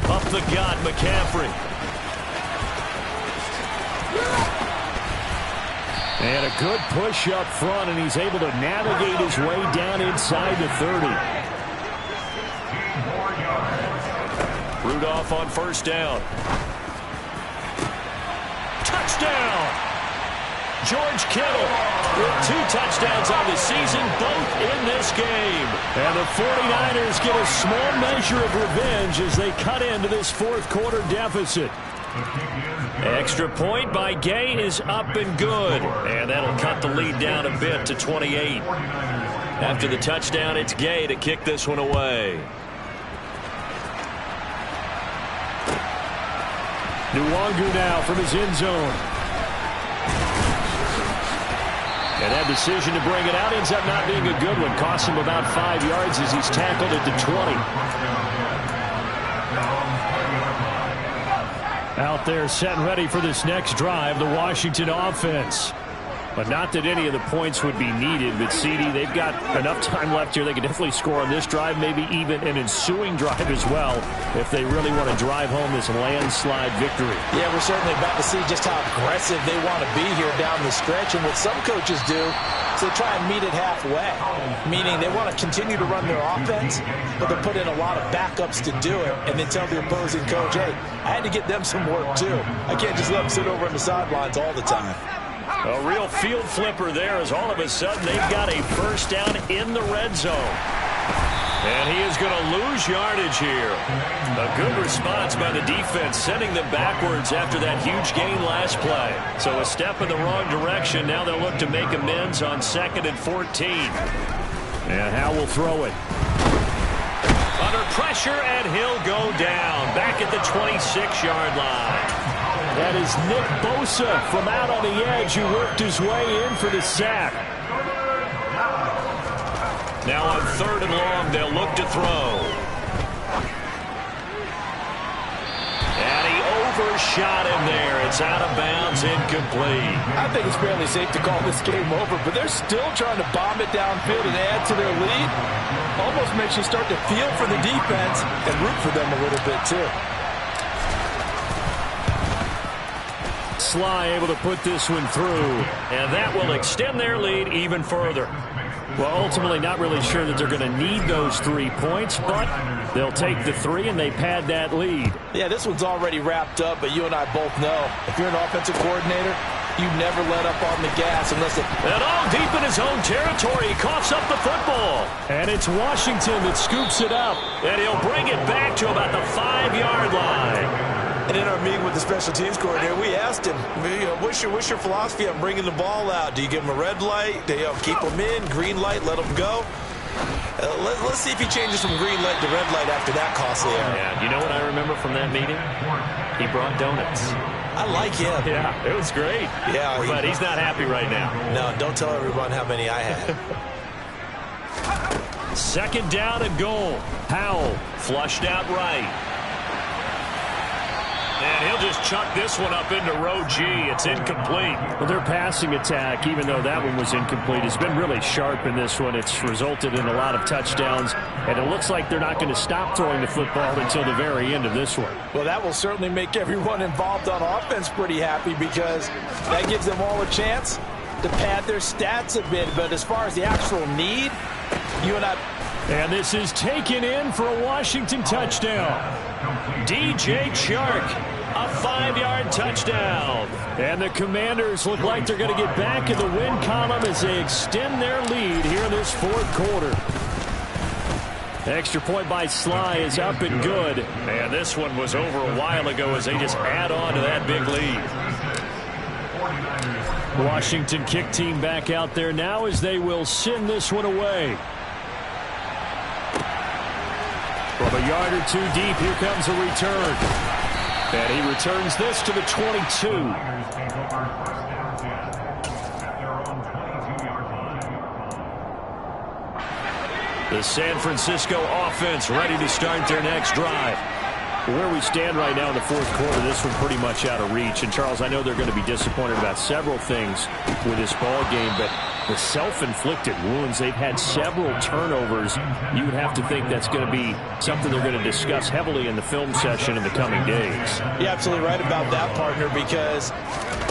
Up the gut, McCaffrey. And a good push up front, and he's able to navigate his way down inside the 30. Rudolph on 1st down. Touchdown! George Kittle with 2 touchdowns on the season, both in this game. And the 49ers get a small measure of revenge as they cut into this 4th quarter deficit. Extra point by Gay is up and good. And that'll cut the lead down a bit to 28. After the touchdown, it's Gay to kick this one away. Nwangu now from his end zone. And that decision to bring it out ends up not being a good one. Cost him about 5 yards as he's tackled at the 20. Out there set and ready for this next drive, the Washington offense. But not that any of the points would be needed, but CD, they've got enough time left here. They can definitely score on this drive, maybe even an ensuing drive as well, if they really want to drive home this landslide victory. Yeah, we're certainly about to see just how aggressive they want to be here down the stretch. And what some coaches do is they try and meet it halfway, meaning they want to continue to run their offense, but they put in a lot of backups to do it, and then tell the opposing coach, hey, I had to get them some work too. I can't just let them sit over on the sidelines all the time. A real field flipper there as all of a sudden they've got a first down in the red zone. And he is going to lose yardage here. A good response by the defense, sending them backwards after that huge gain last play. So a step in the wrong direction. Now they'll look to make amends on 2nd and 14. And Howe will throw it. Under pressure, and he'll go down. Back at the 26-yard line. That is Nick Bosa from out on the edge who worked his way in for the sack. Now on 3rd and long, they'll look to throw. And he overshot him there. It's out of bounds, incomplete. I think it's fairly safe to call this game over, but they're still trying to bomb it downfield and add to their lead. Almost makes you start to feel for the defense and root for them a little bit, too. Sly able to put this one through. And that will extend their lead even further. Well, ultimately not really sure that they're going to need those 3 points, but they'll take the 3 and they pad that lead. Yeah, this one's already wrapped up, but you and I both know if you're an offensive coordinator, you never let up on the gas unless it... And all deep in his own territory, he coughs up the football. And it's Washington that scoops it up. And he'll bring it back to about the 5-yard line. And in our meeting with the special teams coordinator, we asked him, what's your philosophy on bringing the ball out? Do you give him a red light? Do you keep him in? Green light, let him go? Let's see if he changes from green light to red light after that costly error. Yeah, you know what I remember from that meeting? He brought donuts. I like him. Yeah, it was great. Yeah, but he's not happy right now. No, don't tell everyone how many I had. 2nd down and goal. Howell flushed out right. And he'll just chuck this one up into row G. It's incomplete. Well, their passing attack, even though that one was incomplete, has been really sharp in this one. It's resulted in a lot of touchdowns, and it looks like they're not going to stop throwing the football until the very end of this one. Well, that will certainly make everyone involved on offense pretty happy because that gives them all a chance to pad their stats a bit. But as far as the actual need, you and I... And this is taken in for a Washington touchdown. DJ Chark, a 5-yard touchdown. And the Commanders look like they're going to get back in the win column as they extend their lead here in this 4th quarter. Extra point by Sly is up and good. And this one was over a while ago as they just add on to that big lead. Washington kick team back out there now as they will send this one away. From a yard or 2 deep, here comes a return. And he returns this to the 22. The San Francisco offense ready to start their next drive. Where we stand right now in the 4th quarter, this one pretty much out of reach. And, Charles, I know they're going to be disappointed about several things with this ball game, but the self-inflicted wounds, they've had several turnovers. You would have to think that's going to be something they're going to discuss heavily in the film session in the coming days. You're absolutely right about that, partner, because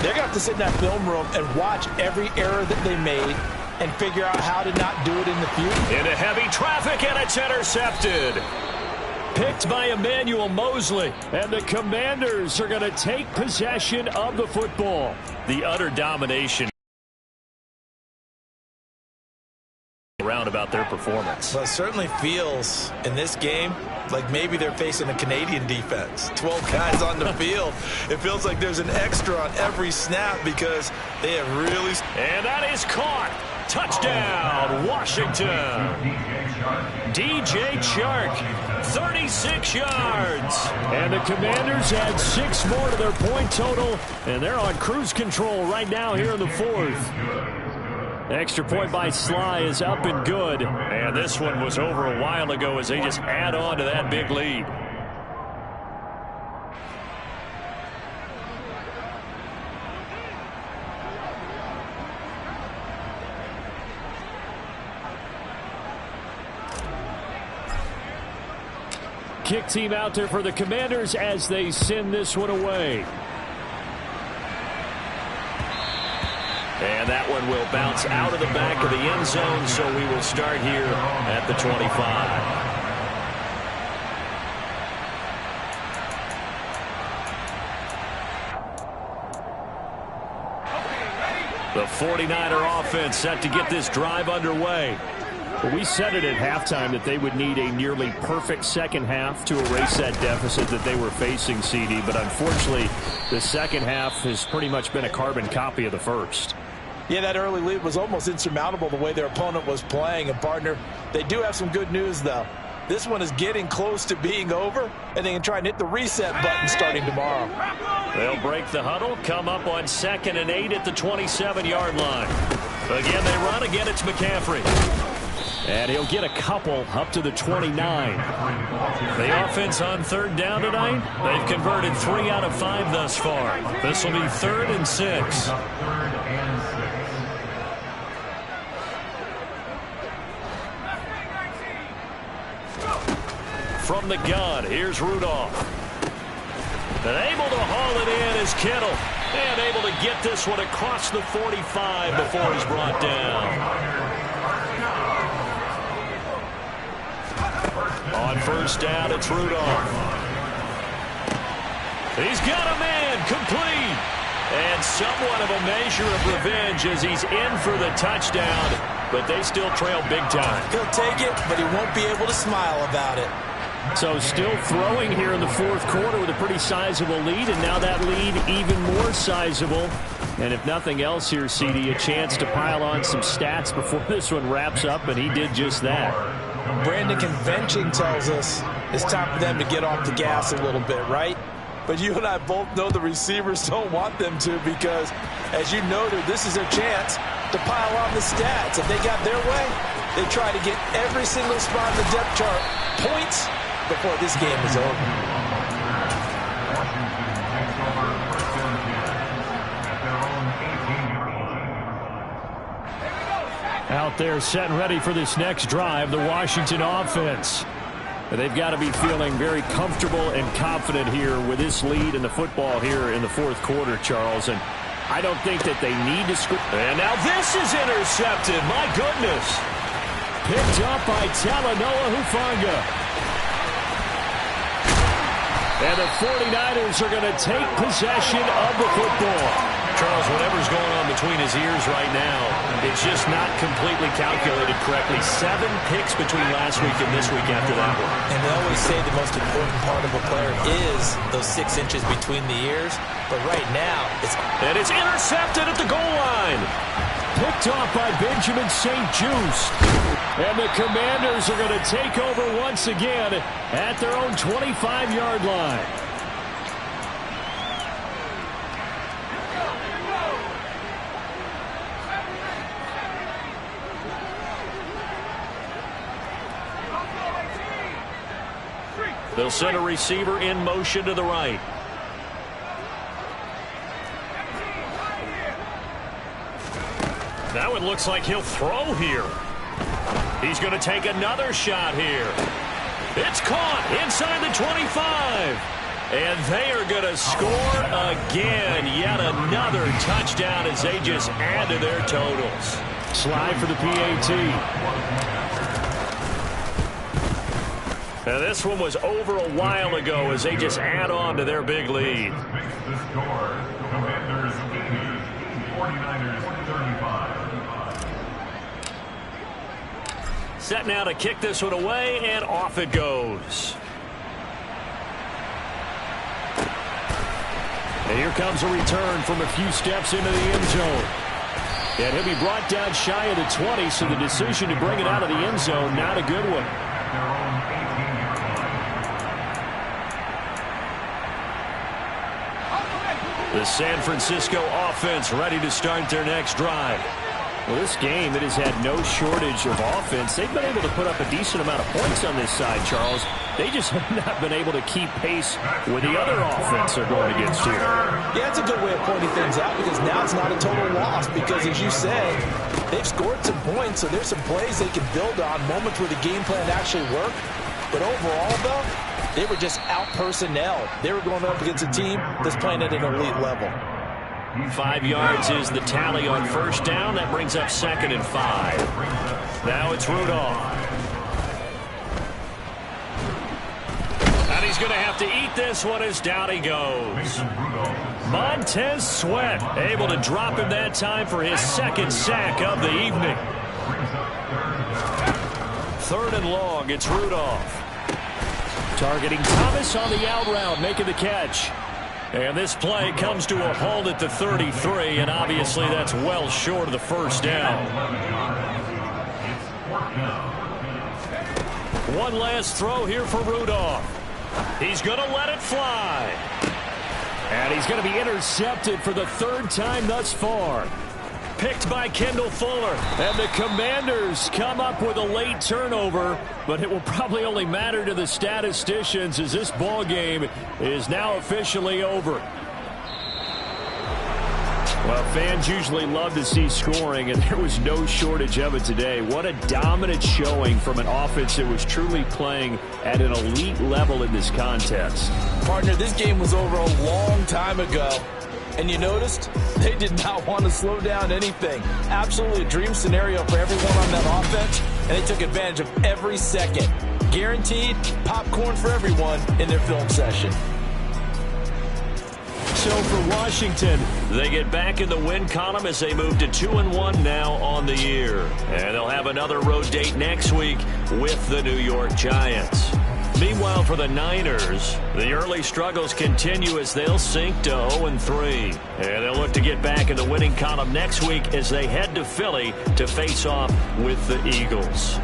they're going to have to sit in that film room and watch every error that they made and figure out how to not do it in the future. Into heavy traffic, and it's intercepted. Picked by Emmanuel Mosley. And the Commanders are going to take possession of the football. The utter domination around about their performance. Well, it certainly feels in this game like maybe they're facing a Canadian defense. 12 guys on the field. It feels like there's an extra on every snap because they have really... And that is caught. Touchdown, Washington. DJ Chark, 36 yards. And the Commanders add 6 more to their point total, and they're on cruise control right now here in the fourth. Extra point by Sly is up and good. And this one was over a while ago as they just add on to that big lead. Kick team out there for the Commanders as they send this one away. And that one will bounce out of the back of the end zone, so we will start here at the 25. The 49er offense set to get this drive underway. But we said it at halftime that they would need a nearly perfect second half to erase that deficit that they were facing, CD. But unfortunately, the second half has pretty much been a carbon copy of the first. Yeah, that early lead was almost insurmountable the way their opponent was playing. And, partner, they do have some good news, though. This one is getting close to being over, and they can try and hit the reset button starting tomorrow. They'll break the huddle, come up on 2nd and 8 at the 27-yard line. Again, they run. Again, it's McCaffrey. And he'll get a couple up to the 29. The offense on 3rd down tonight, they've converted 3 out of 5 thus far. This will be 3rd and 6. From the gun, here's Rudolph. And able to haul it in is Kittle. And able to get this one across the 45 before he's brought down. On 1st down, it's Rudolph. He's got a man, complete. And somewhat of a measure of revenge as he's in for the touchdown, but they still trail big time. He'll take it, but he won't be able to smile about it. So still throwing here in the 4th quarter with a pretty sizable lead, and now that lead even more sizable. And if nothing else here, CD, a chance to pile on some stats before this one wraps up, and he did just that. Brandon, convention tells us it's time for them to get off the gas a little bit, right? But you and I both know the receivers don't want them to because, as you noted, this is their chance to pile on the stats. If they got their way, they try to get every single spot in the depth chart points before this game is over. Out there set and ready for this next drive, the Washington offense. They've got to be feeling very comfortable and confident here with this lead in the football here in the 4th quarter, Charles. And I don't think that they need to score. And now this is intercepted. My goodness. Picked up by Talanoa Hufanga. And the 49ers are going to take possession of the football. Charles, whatever's going on between his ears right now, it's just not completely calculated correctly. 7 picks between last week and this week after that one. And they always say the most important part of a player is those 6 inches between the ears. But right now, And it's intercepted at the goal line. Picked off by Benjamin St. Juste. And the Commanders are going to take over once again at their own 25-yard line. They'll send a receiver in motion to the right. Now it looks like he'll throw here. He's going to take another shot here. It's caught inside the 25. And they are going to score again. Yet another touchdown as they just add to their totals. Slide for the PAT. Now this one was over a while ago as they just add on to their big lead. Makes the score. Commanders 80, 49ers 35. Set now to kick this one away, and off it goes. And here comes a return from a few steps into the end zone. And he'll be brought down shy of the 20, so the decision to bring it out of the end zone, not a good one. The San Francisco offense ready to start their next drive. Well, this game, it has had no shortage of offense. They've been able to put up a decent amount of points on this side, Charles. They just have not been able to keep pace with the other offense they're going against here. Yeah, it's a good way of pointing things out because now it's not a total loss because, as you said, they've scored some points, so there's some plays they can build on, moments where the game plan actually worked. But overall, though, they were just out-personnel. They were going up against a team that's playing at an elite level. 5 yards is the tally on first down. That brings up 2nd and 5. Now it's Rudolph. And he's going to have to eat this one as down he goes. Montez Sweat able to drop him that time for his 2nd sack of the evening. 3rd and long, it's Rudolph. Targeting Thomas on the out route, making the catch. And this play comes to a halt at the 33, and obviously that's well short of the first down. One last throw here for Rudolph. He's going to let it fly. And he's going to be intercepted for the 3rd time thus far. Picked by Kendall Fuller. And the Commanders come up with a late turnover, but it will probably only matter to the statisticians as this ball game is now officially over. Well, fans usually love to see scoring, and there was no shortage of it today. What a dominant showing from an offense that was truly playing at an elite level in this contest. Partner, this game was over a long time ago. And you noticed they did not want to slow down anything. Absolutely a dream scenario for everyone on that offense, and they took advantage of every second. Guaranteed popcorn for everyone in their film session. So for Washington, they get back in the win column as they move to 2-1 now on the year. And they'll have another road date next week with the New York Giants. Meanwhile, for the Niners, the early struggles continue as they'll sink to 0-3. And they'll look to get back in the winning column next week as they head to Philly to face off with the Eagles.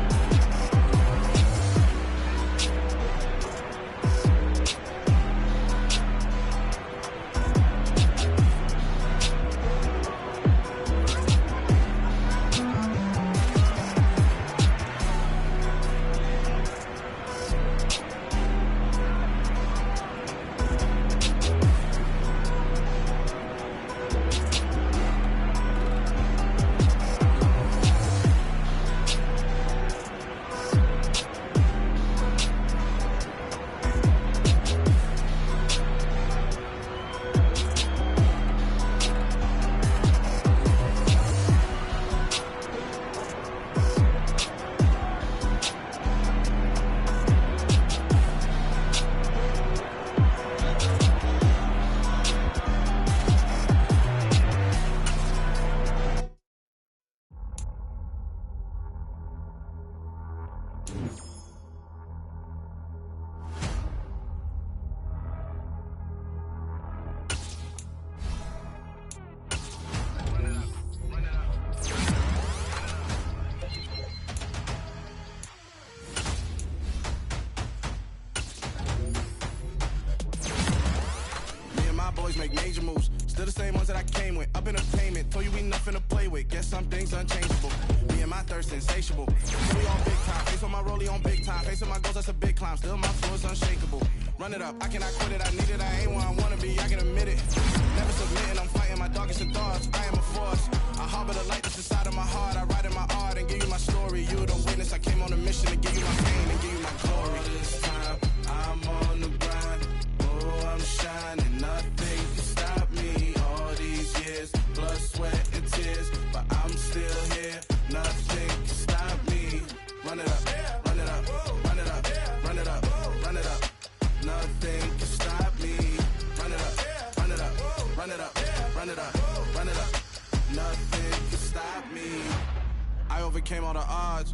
Make major moves, still the same ones that I came with. Up in entertainment, told you we nothing to play with. Guess some things unchangeable. Me and my thirst insatiable. So we on big time, face on my rollie on big time. Facing my goals, that's a big climb. Still my flow is unshakable. Run it up, I cannot quit it. I need it, I ain't where I wanna be. I can admit it. Never submitting, I'm fighting my darkest of thoughts. I am a force. I harbor the light that's inside of my heart. I write in my art and give you my story. You the witness. I came on a mission to give you my pain and give you my glory. All this time, I'm on the grind. Oh, I'm shining. Nothing can stop me. All these years, blood, sweat, and tears, but I'm still here. Nothing can stop me. Run it up, run it up, run it up, run it up, run it up. Nothing can stop me. Run it up, run it up, run it up, run it up, run it up. Nothing can stop me. I overcame all the odds.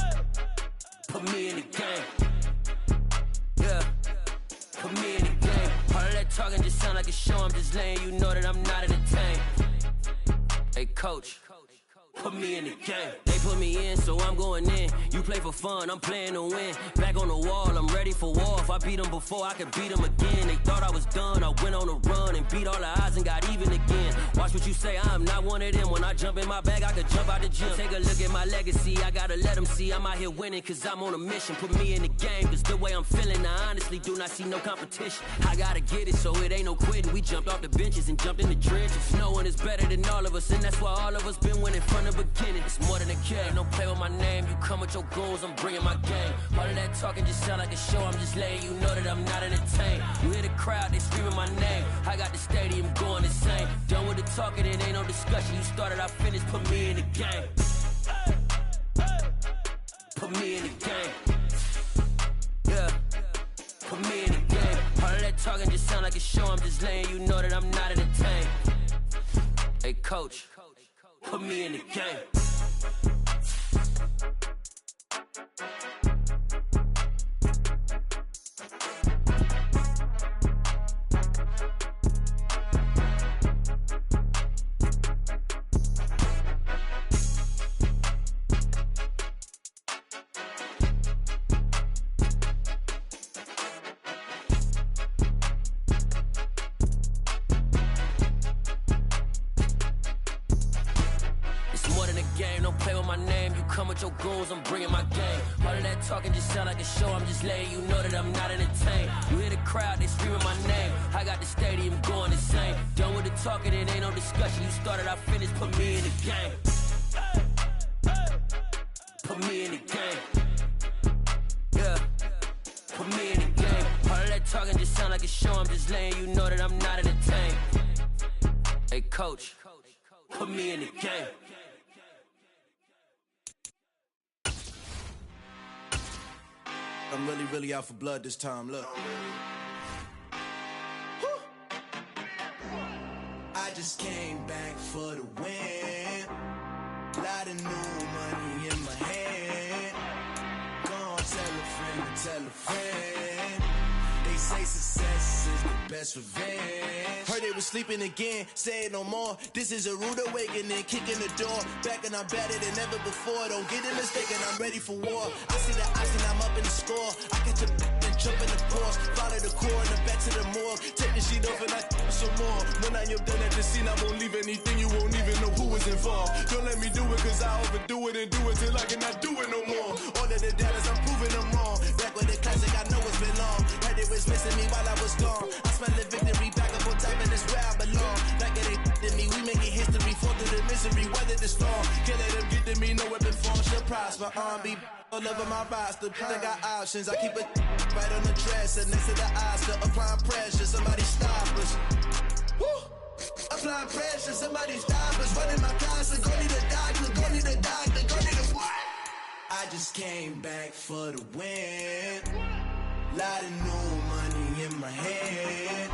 put me in the game. Yeah, put me in the game. All of that talking just sound like a show, I'm just letting you know that I'm not entertained. Hey, coach, put me in the game. They put me in, so I'm going in. You play for fun, I'm playing to win. Back on the wall, I'm ready for war. If I beat them before, I could beat them again. They thought I was done, I went on a run and beat all the odds and got even again. Watch what you say, I'm not one of them. When I jump in my bag, I could jump out the gym. Take a look at my legacy, I gotta let them see I'm out here winning, cause I'm on a mission. Put me in the game, cause the way I'm feeling, I honestly do not see no competition. I gotta get it, so it ain't no quitting. We jumped off the benches and jumped in the trenches. No one is better than all of us, and that's why all of us been winning from the beginning. It's more than a game, don't play with my name. You come with your goons, I'm bringing my game. All of that talking just sound like a show, I'm just letting you know that I'm not entertained. You hear the crowd, they screaming my name. I got the stadium going insane. Done with the talking, it ain't no discussion. You started, I finished, put me in the game. Put me in the game. Yeah, put me in the game. All of that talking just sound like a show, I'm just letting you know that I'm not entertained. Hey, coach, put me in the game. Your goals, I'm bringing my game. All of that talking just sound like a show, I'm just letting you know that I'm not entertained. You hear the crowd, they screaming my name. I got the stadium going insane. Done with the talking, it ain't no discussion. You started, I finished, put me in the game. Put me in the game. Yeah, put me in the game. All of that talking just sound like a show, I'm just letting you know that I'm not entertained. Hey, coach, put me in the game. I'm really out for blood this time, look. Woo. I just came back for the win. Lot of new money in my hand. Go on, tell a friend. They say success is the best revenge. Heard they was sleeping again, say it no more. This is a rude awakening, kicking the door. Back and I'm better than ever before. Don't get it mistaken, I'm ready for war. I see the oxygen, I'm up in the score. I catch a and jump in the course. Follow the core and the back to the morgue. Take the sheet off and I some more. When I am done at the scene, I won't leave anything. You won't even know who was involved. Don't let me do it, cause I overdo it and do it till I cannot do it no more. All of the doubters, I'm proving them wrong. Back with the classic, I know it's been long. Heard it was missing me while I was gone. I smell the victory back up on top, and it's where I belong. Like it ain't to me, we making history. Fall through the misery, weather the storm. Can't let them get to me, no weapon form shall prosper. Be all over my roster, I got options. I keep it right on the dresser, next to the Oscar. Applying pressure, somebody stop us. Woo! Applying pressure, somebody stop us. Running my closet, go need a doctor, go need a doctor, go need a what? I just came back for the win. Lot of new money in my hand.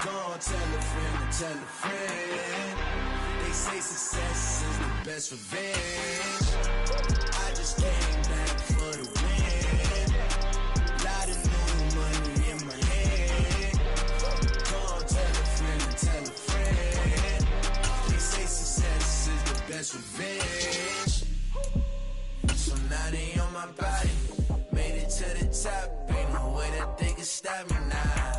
Go on, tell a friend. They say success is the best revenge. I just came back for the win. Lot of new money in my hand. Go on, tell a friend. They say success is the best revenge. So now they on my body. Made it to the top. Ain't no way that they can stop me now.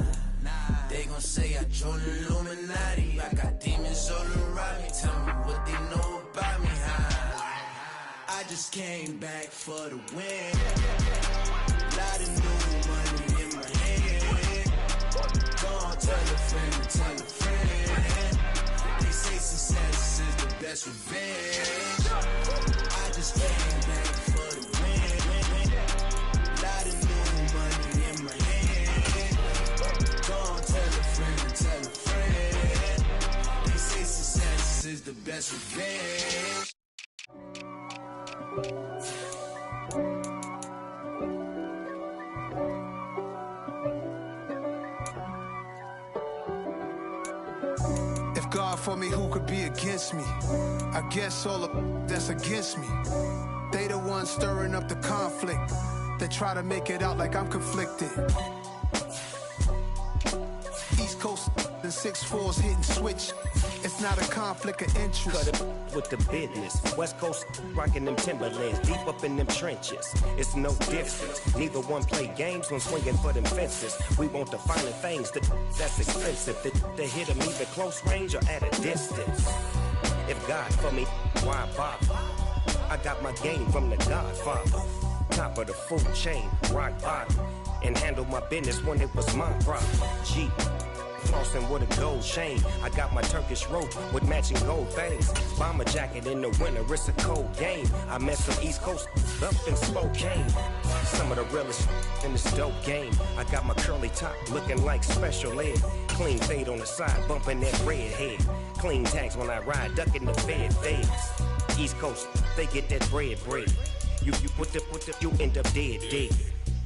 They gon' say I joined the Illuminati. I got demons all around me. Tell me what they know about me, huh? I just came back for the win. Lot of new money in my hand. Go on, tell a friend. They say success is the best revenge. I just came back for the win. Lot of new money in my hand. Go on, tell a friend. They say success is the best revenge. If God for me, who could be against me? I guess all of that's against me. They the ones stirring up the conflict. They try to make it out like I'm conflicted. East Coast and 6'4s hitting switch. It's not a conflict of interest. Cut it with the business. West Coast rocking them Timberlands, deep up in them trenches. It's no difference. Neither one play games when swinging for them fences. We want the finer things that's expensive. They hit them either close range or at a distance. If God for me, why bother? I got my game from the Godfather. Top of the food chain, rock bottom. And handle my business when it was my problem. G. Flossing with a gold chain. I got my Turkish rope with matching gold things. Bomber jacket in the winter, it's a cold game. I met some East Coast up in Spokane. Some of the realest in this dope game. I got my curly top looking like special ed. Clean fade on the side, bumping that red head. Clean tags when I ride, ducking the feds. East Coast, they get that bread. You you end up dead.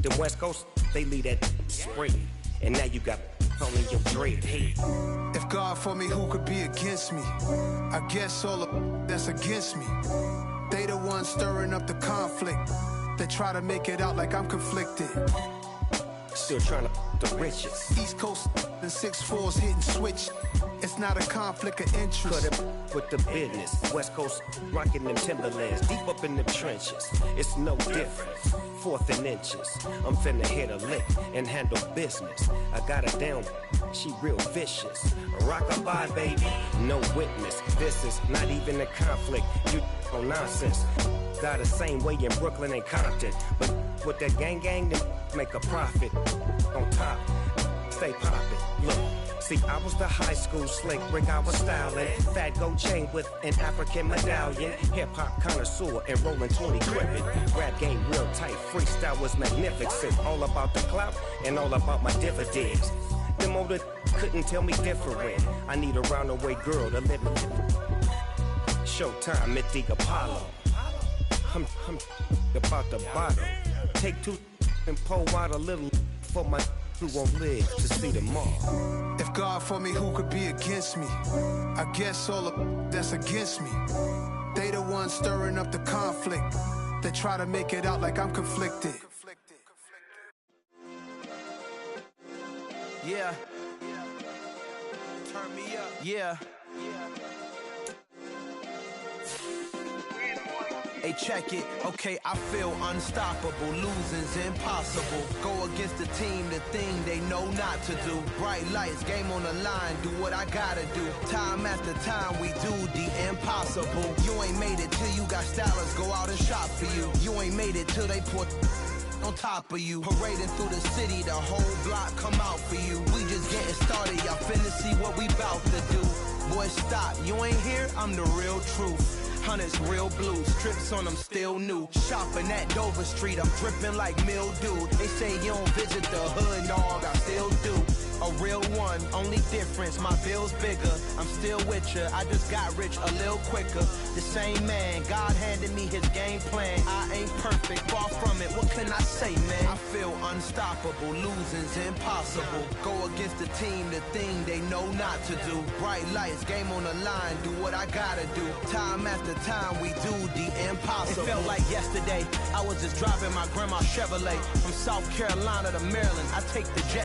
The West Coast, they leave that spread. And now you got only your dread head. If God for me, who could be against me? I guess all of that's against me. They the ones stirring up the conflict. They try to make it out like I'm conflicted. Still trying to the riches. East Coast and 6'4s hitting switch. It's not a conflict of interest. Cut it with the business. West Coast rocking them Timberlands, deep up in them trenches. It's no difference. 4th and inches. I'm finna hit a lick and handle business. I got her down, she real vicious. Rock-a-bye, baby, no witness. This is not even a conflict. You on nonsense. Got the same way in Brooklyn and Compton. But with that gang, then make a profit. On top, stay poppin'. Look. See, I was the high school slick Rick, I was styling. Fat gold chain with an African medallion. Hip-hop connoisseur and rolling 20 cribbin'. Rap game real tight, freestyle was magnificent. All about the clout and all about my dividends. Them older couldn't tell me different. I need a roundaway girl to live with. Showtime at the Apollo. I'm about the bottom. Take 2 and pour out a little for my who won't live to see tomorrow. If God for me, who could be against me? I guess all of that's against me. They the ones stirring up the conflict. They try to make it out like I'm conflicted. Yeah. Turn me up. Yeah. Hey, check it. Okay, I feel unstoppable. Losing's impossible. Go against the team, the thing they know not to do. Bright lights, game on the line, do what I gotta do. Time after time, we do the impossible. You ain't made it till you got stylers go out and shop for you. You ain't made it till they put on top of you. Parading through the city, the whole block come out for you. We just getting started, y'all finna see what we bout to do. Boy, stop, you ain't here, I'm the real truth. Hunters, real blue, strips on them still new. Shopping at Dover Street, I'm dripping like mildew. They say you don't visit the hood, dog, I still do. A real one, only difference, my bill's bigger. I'm still with ya, I just got rich a little quicker. The same man, God handed me his game plan. I ain't perfect, far from it, what can I say, man? I feel unstoppable, losing's impossible. Go against the team, the thing they know not to do. Bright lights, game on the line, do what I gotta do. Time after time, we do the impossible. It felt like yesterday, I was just driving my grandma's Chevrolet. From South Carolina to Maryland, I take the jet.